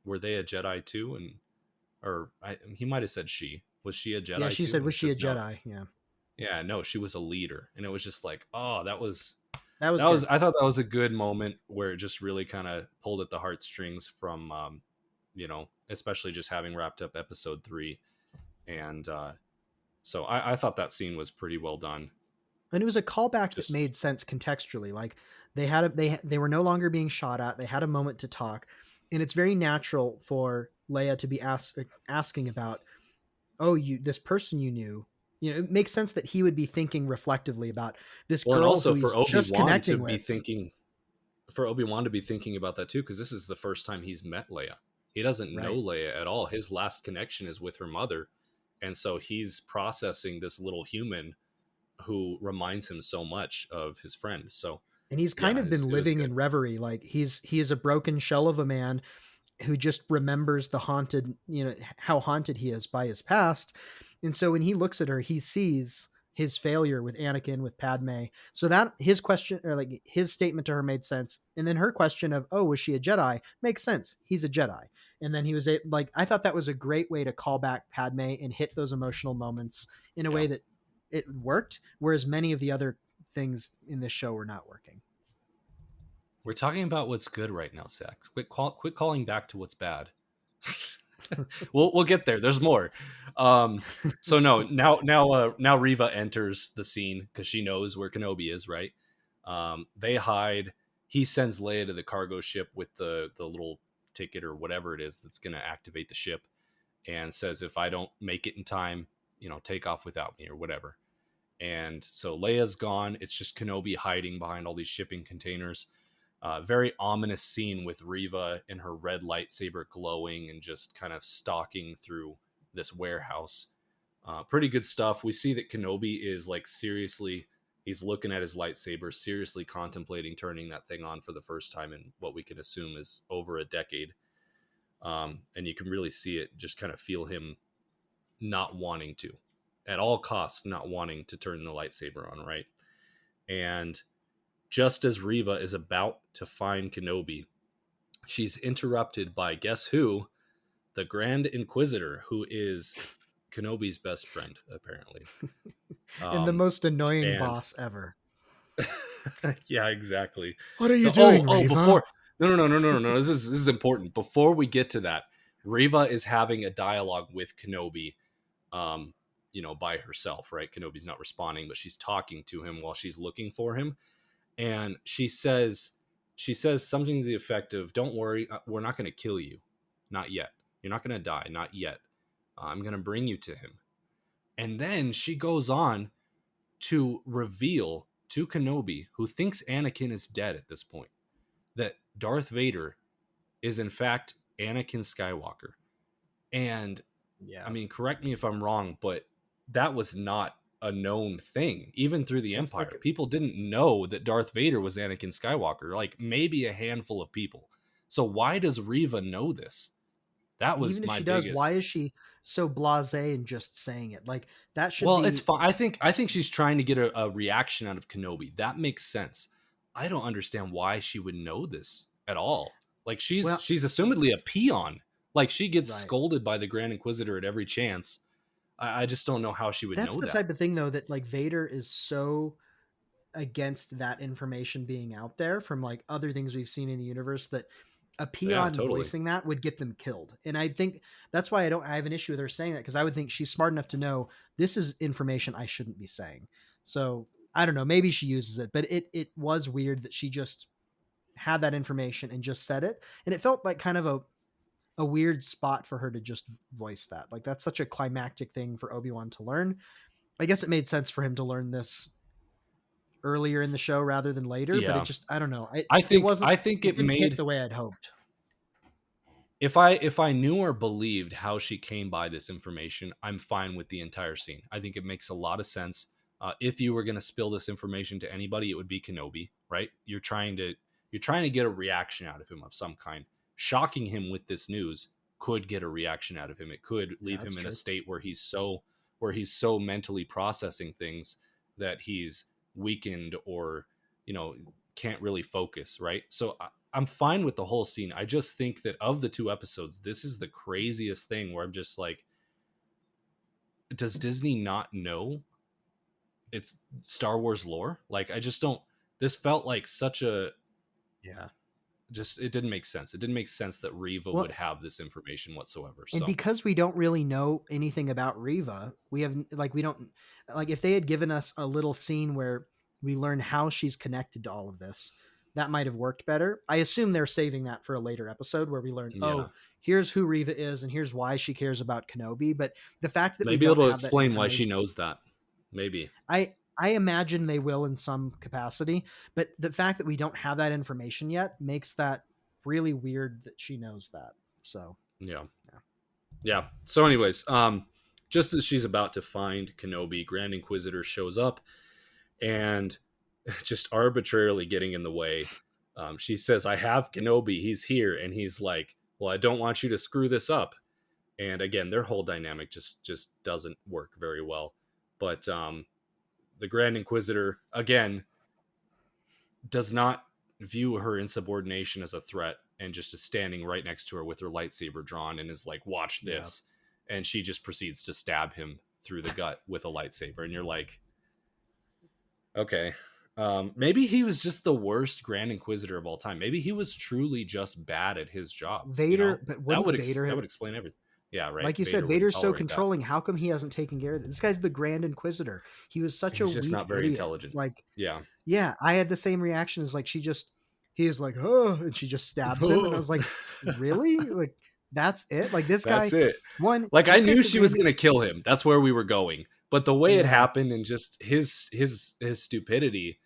were they a Jedi too? And he might have said she. Was she a Yeah, Jedi she too? said, And was he she a says no. Jedi? Yeah. Yeah, no, she was a leader. And it was just like, oh, That was good. I thought that was a good moment where it just really kind of pulled at the heartstrings from especially just having wrapped up episode 3. And so I thought that scene was pretty well done. And it was a callback that Just made sense contextually. Like they were no longer being shot at. They had a moment to talk, and it's very natural for Leia to be asking about, oh, you, this person you knew. You know, it makes sense that he would be thinking reflectively about this well, and girl who also he's just connecting with. For Obi-Wan to be thinking about that too, because this is the first time he's met Leia. He doesn't know Right. Leia at all. His last connection is with her mother, and so he's processing this little human who reminds him so much of his friend. So And he's kind yeah, of been it was living good. in reverie. Like he is a broken shell of a man who just remembers the haunted, how haunted he is by his past. And so when he looks at her, he sees his failure with Anakin, with Padme. So that his question, or like his statement to her, made sense. And then her question of, oh, was she a Jedi, makes sense. He's a Jedi. And then he was like, I thought that was a great way to call back Padme and hit those emotional moments in a Yeah. way that it worked, whereas many of the other things in this show were not working. We're talking about what's good right now, Zach. Quit calling back to what's bad. we'll get there. There's more. So no, now Riva enters the scene because she knows where Kenobi is. Right. They hide. He sends Leia to the cargo ship with the little ticket or whatever it is that's going to activate the ship, and says, if I don't make it in time, take off without me or whatever. And so Leia's gone. It's just Kenobi hiding behind all these shipping containers. Very ominous scene with Riva in her red lightsaber glowing and just kind of stalking through this warehouse. Pretty good stuff. We see that Kenobi is like seriously, he's looking at his lightsaber, seriously contemplating turning that thing on for the first time in what we can assume is over a decade. And you can really see it, just kind of feel him not wanting to, at all costs, not wanting to turn the lightsaber on, right? And just as Riva is about to find Kenobi, she's interrupted by, guess who? The Grand Inquisitor, who is Kenobi's best friend, apparently. And the most annoying And boss ever. yeah, exactly. What are you So, doing, Riva? before no. This is important. Before we get to that, Riva is having a dialogue with Kenobi, by herself, right? Kenobi's not responding, but she's talking to him while she's looking for him. And she says something to the effect of, don't worry, we're not going to kill you. Not yet. You're not going to die. Not yet. I'm going to bring you to him. And then she goes on to reveal to Kenobi, who thinks Anakin is dead at this point, that Darth Vader is in fact Anakin Skywalker. And Yeah. I mean, correct me if I'm wrong, but that was not a known thing. Even through the It's Empire, like, people didn't know that Darth Vader was Anakin Skywalker, like maybe a handful of people. So why does Riva know this? That and was even if my she does, biggest. so blasé and just saying it. Like that should Well, it's be fine. I think she's trying to get a reaction out of Kenobi. That makes sense. I don't understand why she would know this at all. Like well, she's assumedly a peon. Like she gets right. scolded by the Grand Inquisitor at every chance. I just don't know how she would That's know the that. type of thing though that like Vader is so against that information being out there from like other things we've seen in the universe that a Yeah, peon totally. voicing that would get them killed. And I think that's why I have an issue with her saying that because I would think she's smart enough to know this is information I shouldn't be saying. So I don't know, maybe she uses it, but it was weird that she just had that information and just said it. And it felt like kind of a weird spot for her to just voice that. Like that's such a climactic thing for Obi-Wan to learn. I guess it made sense for him to learn this earlier in the show rather than later, but it Yeah. just I don't know. I It think wasn't I think it it didn't hit made the way I'd hoped. if I knew or believed how she came by this information, I'm fine with the entire scene. I think it makes a lot of sense. If you were going to spill this information to anybody, it would be Kenobi, right? You're trying to get a reaction out of him of some kind. Shocking him with this news could get a reaction out of him. It could Yeah, leave that's him in a true. state where he's so mentally processing things that he's weakened or can't really focus, right? So I'm fine with the whole scene. I just think that of the two episodes, this is the craziest thing where I'm just like, does Disney not know it's Star Wars lore? Like, I just don't. This felt like such a Yeah. just. It didn't make sense. It didn't make sense that Riva Well, would have this information whatsoever. and So because we don't really know anything about Riva, we don't like if they had given us a little scene where we learn how she's connected to all of this, that might have worked better. I assume they're saving that for a later episode where we learn, yeah, oh, here's who Riva is and here's why she cares about Kenobi. But the fact that we maybe don't it'll have that explain why she information, knows that. Maybe. I imagine they will in some capacity, but the fact that we don't have that information yet makes that really weird that she knows that. So Yeah. yeah, Yeah. So, anyways, just as she's about to find Kenobi, Grand Inquisitor shows up and just arbitrarily getting in the way. She says, "I have Kenobi. He's here," and he's like, "Well, I don't want you to screw this up." And again, their whole dynamic just doesn't work very well. But the Grand Inquisitor again does not view her insubordination as a threat and just is standing right next to her with her lightsaber drawn and is like, "Watch yeah. this." And she just proceeds to stab him through the gut with a lightsaber. And you're like, okay. Maybe he was just the worst Grand Inquisitor of all time. Maybe he was truly just bad at his job. Vader, but That wouldn't would Vader that have, would explain everything. Yeah, right. like you said, Vader wouldn't Vader's so tolerate that. controlling. How come he hasn't taken care of this? This guy's the Grand Inquisitor. He was such a He's just weak not very idiot. intelligent. Like, Yeah. yeah, I had the same reaction as like he is like, oh, and she just stabs him, and I was like, really? Like, that's it? Like this That's guy, it. one, Like, I this guy's knew the she was Grand. gonna kill him. That's where we were going. But the way it Yeah. happened and just his stupidity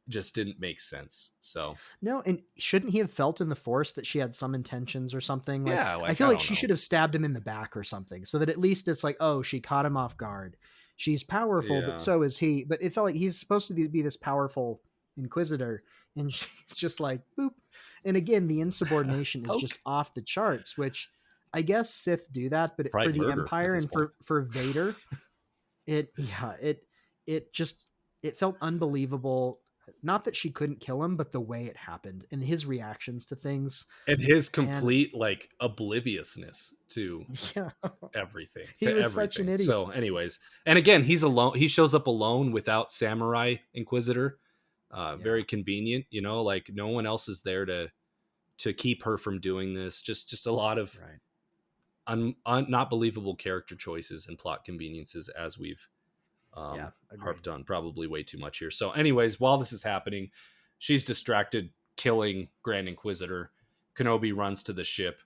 just didn't make sense. So No, and shouldn't he have felt in the Force that she had some intentions or something? Like, yeah, I like feel I like don't she know. should have stabbed him in the back or something, so that at least it's like, oh, she caught him off guard. She's powerful, but Yeah. so is he. But it felt like he's supposed to be this powerful Inquisitor, and she's just like, boop. And again, the insubordination is just Poke. off the charts, which I guess Sith do that, but for Probably the murder at Empire this and point. for Vader, it just it felt unbelievable. Not that she couldn't kill him, but the way it happened and his reactions to things. And his And complete like obliviousness to yeah, everything. he was such an idiot. So, anyways, and again, he's alone. He shows up alone without Samurai Inquisitor. Yeah, Very convenient, like no one else is there to keep her from doing this. Just a lot of right. not believable character choices and plot conveniences, as we've Yeah, agreed. harped on probably way too much here. So, anyways, while this is happening, she's distracted, killing Grand Inquisitor. Kenobi runs to the ship.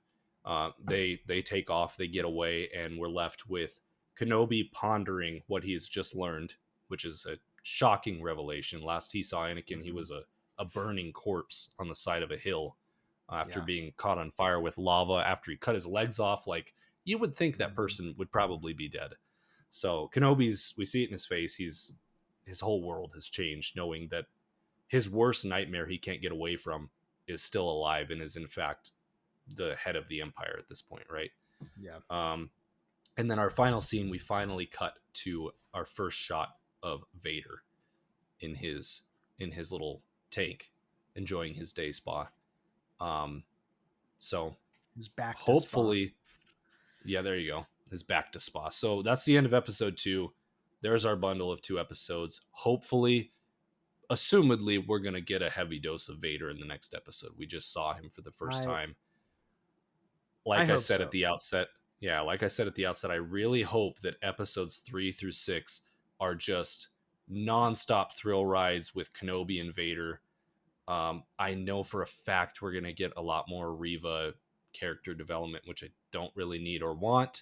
They take off, they get away, and we're left with Kenobi pondering what he's just learned, which is a shocking revelation. Last he saw Anakin, he was a burning corpse on the side of a hill after Yeah. being caught on fire with lava after he cut his legs off. Like, you would think that person would probably be dead. So Kenobi's, we see it in his face. His whole world has changed, knowing that his worst nightmare he can't get away from is still alive and is in fact the head of the Empire at this point, right? Yeah. And then our final scene, we finally cut to our first shot of Vader in his little tank, enjoying his day spa. Um, so He's back to spa. hopefully, yeah, there you go. His back to spa. So that's the end of episode 2. There's our bundle of 2 episodes. Hopefully, assumedly, we're gonna get a heavy dose of Vader in the next episode. We just saw him for the first I time. I Like I hope said at so. the outset, yeah, like I said at the outset, I really hope that episodes 3 through 6 are just nonstop thrill rides with Kenobi and Vader. I know for a fact we're gonna get a lot more Reva character development, which I don't really need or want.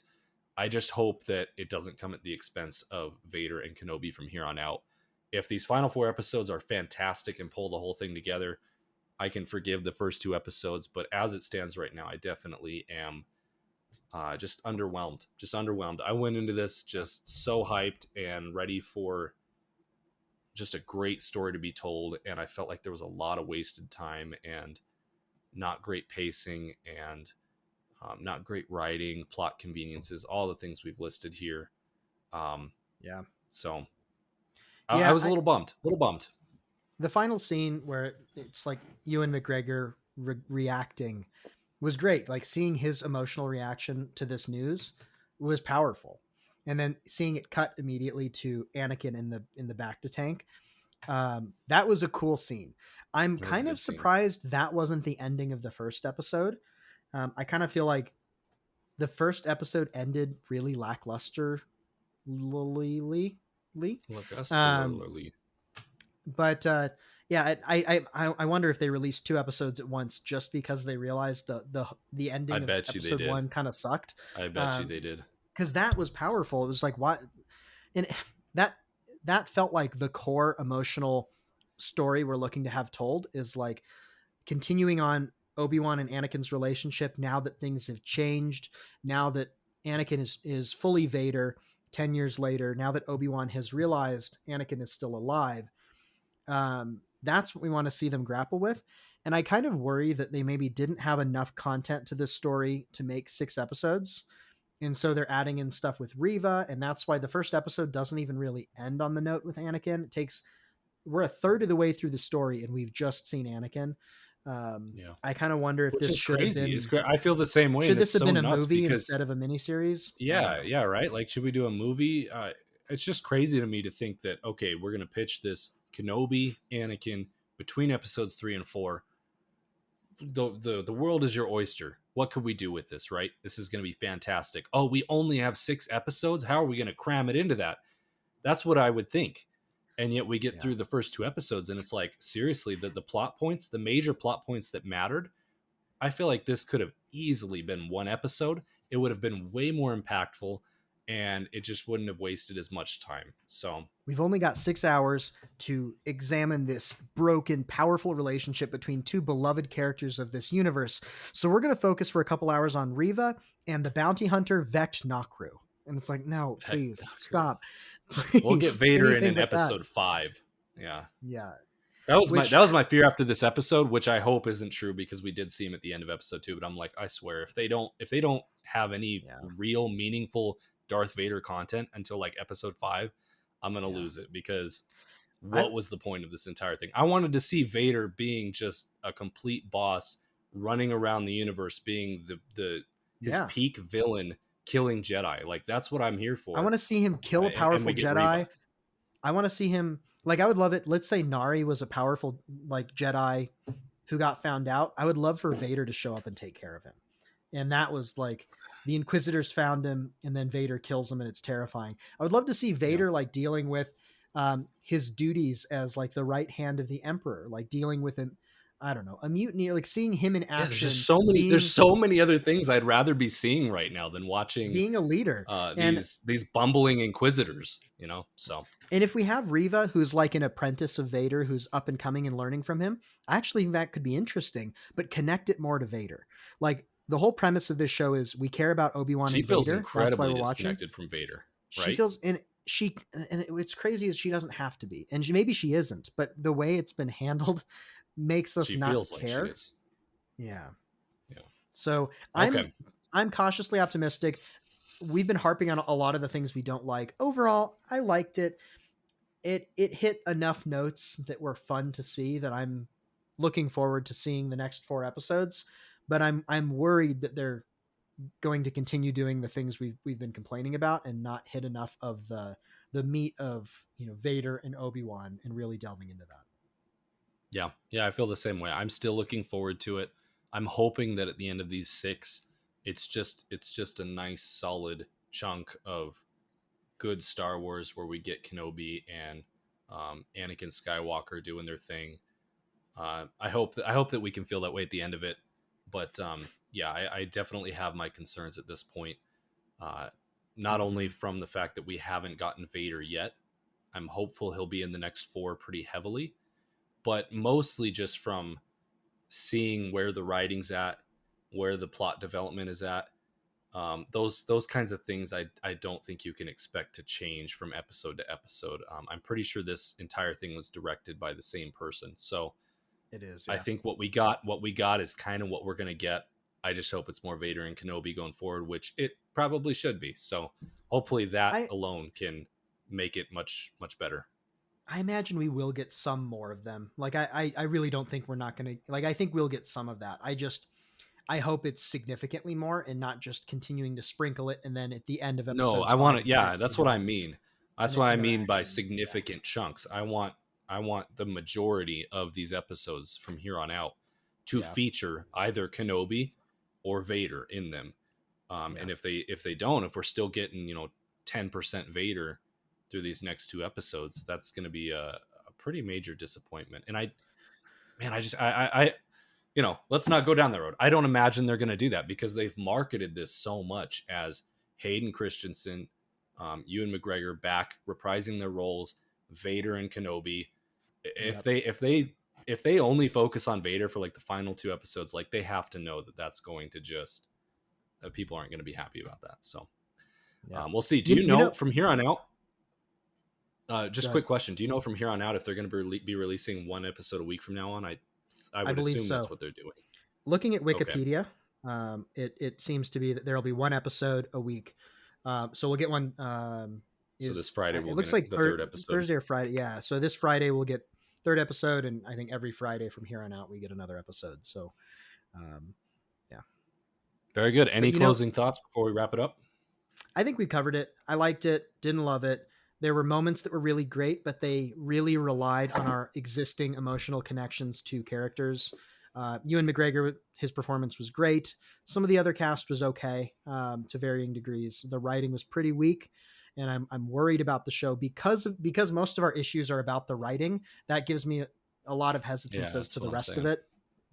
I just hope that it doesn't come at the expense of Vader and Kenobi from here on out. If these final 4 episodes are fantastic and pull the whole thing together, I can forgive the first 2 episodes. But as it stands right now, I definitely am just underwhelmed. Just underwhelmed. I went into this just so hyped and ready for just a great story to be told, and I felt like there was a lot of wasted time and not great pacing and not great writing, plot conveniences, all the things we've listed here. Um, Yeah. so I Yeah, was a little bummed, a little bummed. the final scene where it's like Ewan McGregor reacting was great. Like seeing his emotional reaction to this news was powerful. And then seeing it cut immediately to Anakin in the back to tank. That was a cool scene. I'm It was a kind of good scene. surprised that wasn't the ending of the first episode. I kind of feel like the first episode ended really lackluster. Look, us Um, literally. but yeah, I wonder if they released 2 episodes at once just because they realized the I ending of bet you they episode did. 1 kind of sucked. I bet you they did. Because that was powerful. It was like what, and that that felt like the core emotional story we're looking to have told is like continuing on Obi-Wan and Anakin's relationship now that things have changed, now that Anakin is fully Vader 10 years later, now that Obi-Wan has realized Anakin is still alive. That's what we want to see them grapple with. And I kind of worry that they maybe didn't have enough content to this story to make 6 episodes. And so they're adding in stuff with Reva. And that's why the first episode doesn't even really end on the note with Anakin. We're a third of the way through the story and we've just seen Anakin. Yeah, I kind of wonder if which this is should have crazy. been, I feel the same way, should and this it's have so been a nuts movie because instead of a miniseries? I don't yeah, know. yeah, right. Like, should we do a movie? It's just crazy to me to think that okay, we're gonna pitch this Kenobi Anakin between episodes 3 and 4. The world is your oyster. What could we do with this? Right? This is gonna be fantastic. Oh, we only have 6 episodes. How are we gonna cram it into that? That's what I would think. And yet we get Yeah. through the first 2 episodes, and it's like seriously, the plot points, the major plot points that mattered. I feel like this could have easily been 1 episode. It would have been way more impactful, and it just wouldn't have wasted as much time. So We've only got 6 hours to examine this broken, powerful relationship between 2 beloved characters of this universe. So we're going to focus for a couple hours on Reva and the bounty hunter Vect Nakru. And it's like, no, please stop. we'll get Please. Vader Anything in but that. episode 5. Yeah. Yeah. That Which was my fear after this episode, which I hope isn't true because we did see him at the end of episode 2. But I'm like, I swear, if they don't have any yeah. real meaningful Darth Vader content until like episode 5, I'm gonna Yeah. lose it because I what was the point of this entire thing? I wanted to see Vader being just a complete boss, running around the universe, being the his yeah. peak villain, killing Jedi. Like that's what I'm here I for. want to see him kill a And powerful we get Jedi. Reva. I want to see him like I would love it. Let's say Nari was a powerful like Jedi who got found out. I would love for Vader to show up and take care of him. And that was like the Inquisitors found him and then Vader kills him and it's terrifying. I would love to see Yeah. Vader like dealing with his duties as like the right hand of the Emperor, like dealing with him. I don't know, a mutiny, like seeing him in Yeah, there's action, just so many. being There's so many other things I'd rather be seeing right now than watching being a leader. And these bumbling inquisitors. You know, so And if we have Reva, who's like an apprentice of Vader, who's up and coming and learning from him, I actually think that could be interesting, but connect it more to Vader. Like the whole premise of this show is we care about Obi-Wan she and feels Vader. That's why incredibly we're watching. disconnected from Vader, She right? feels, and it's crazy as she doesn't have to be. And maybe she isn't, but the way it's been handled makes us She not feels like she care. is. Yeah. Yeah. So Okay. I'm cautiously optimistic. we've been harping on a lot of the things we don't like. Overall, I liked it. It hit enough notes that were fun to see that I'm looking forward to seeing the next 4 episodes. But I'm worried that they're going to continue doing the things we've been complaining about and not hit enough of the meat of, you know, Vader and Obi-Wan and really delving into that. Yeah, I feel the same way. I'm still looking forward to it. I'm hoping that at the end of these 6, it's just a nice solid chunk of good Star Wars where we get Kenobi and Anakin Skywalker doing their thing. I hope that we can feel that way at the end of it. But yeah, I definitely have my concerns at this point. Not only from the fact that we haven't gotten Vader yet, I'm hopeful he'll be in the next 4 pretty heavily, but mostly just from seeing where the writing's at, where the plot development is at. Those kinds of things I don't think you can expect to change from episode to episode. I'm pretty sure this entire thing was directed by the same person, so It is. I Yeah. think what we got is kind of what we're gonna get. I just hope it's more Vader and Kenobi going forward, which it probably should be. So hopefully that I alone can make it much better. I imagine we will get some more of them. Like I really don't think we're not going to, like, I think we'll get some of that. I hope it's significantly more and not just continuing to sprinkle it. And then at the end of No, episodes, I want 5 it. and Yeah, 6, we that's what I have mean. That's an what I mean by interaction. Yeah. significant chunks. I want the majority of these episodes from here on out to Yeah. feature either Kenobi or Vader in them. Yeah. And if they don't, if we're still getting 10% Vader through these next 2 episodes, that's going to be a pretty major disappointment. And I let's not go down that road. I don't imagine they're going to do that because they've marketed this so much as Hayden Christensen, Ewan McGregor back reprising their roles, Vader and Kenobi. Yep. If they only focus on Vader for like the final 2 episodes, like they have to know that that's going to just people aren't going to be happy about that. So Yeah. we'll see. Do you know from here on out? Just quick question: do you know from here on out if they're going to be releasing 1 episode a week from now on? I would believe assume so. that's what they're doing. Looking at Wikipedia, it seems to be that there'll be 1 episode a week. So we'll get one. So this Friday It we'll looks get like the 3rd episode. Thursday or Friday. Yeah. So this Friday we'll get 3rd episode, and I think every Friday from here on out we get another episode. So, yeah. Very good. Any closing thoughts before we wrap it up? I think we covered it. I liked it. Didn't love it. There were moments that were really great, but they really relied on our existing emotional connections to characters. Ewan McGregor, his performance was great. Some of the other cast was okay to varying degrees. The writing was pretty weak, and I'm worried about the show because most of our issues are about the writing. That gives me a lot of hesitance as to the rest of it.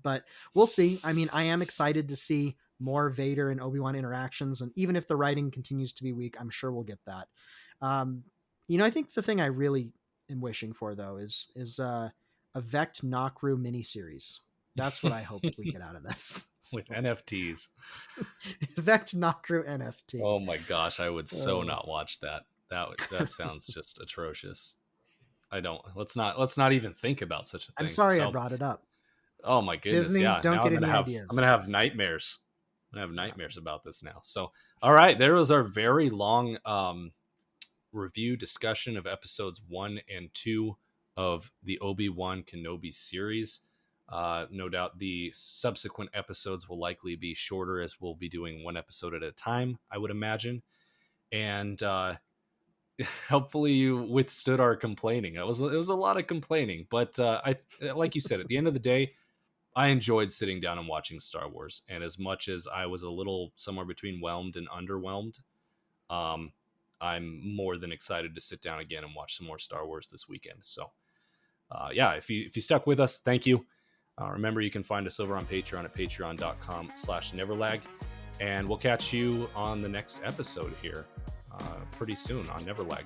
But we'll see. I mean, I am excited to see more Vader and Obi-Wan interactions, and even if the writing continues to be weak, I'm sure we'll get that. I think the thing I really am wishing for though is a Vect Nokru miniseries. That's what I hope we get out of this. With NFTs. Vect Nokru NFT. Oh my gosh, I would so not watch that. That sounds just atrocious. I don't. Let's not even think about such a thing. I'm sorry I brought it up. Oh my goodness. Disney, yeah. don't now get any ideas. I'm gonna have nightmares. About this now. So all right, there was our very long review discussion of episodes 1 and 2 of the Obi-Wan Kenobi series. No doubt the subsequent episodes will likely be shorter as we'll be doing 1 episode at a time, I would imagine. And hopefully you withstood our complaining. It was a lot of complaining, but I like you said, at the end of the day, I enjoyed sitting down and watching Star Wars. And as much as I was a little somewhere between whelmed and underwhelmed, I'm more than excited to sit down again and watch some more Star Wars this weekend. So if you stuck with us, thank you. Remember, you can find us over on Patreon at patreon.com/neverlag. And we'll catch you on the next episode here pretty soon on Neverlag.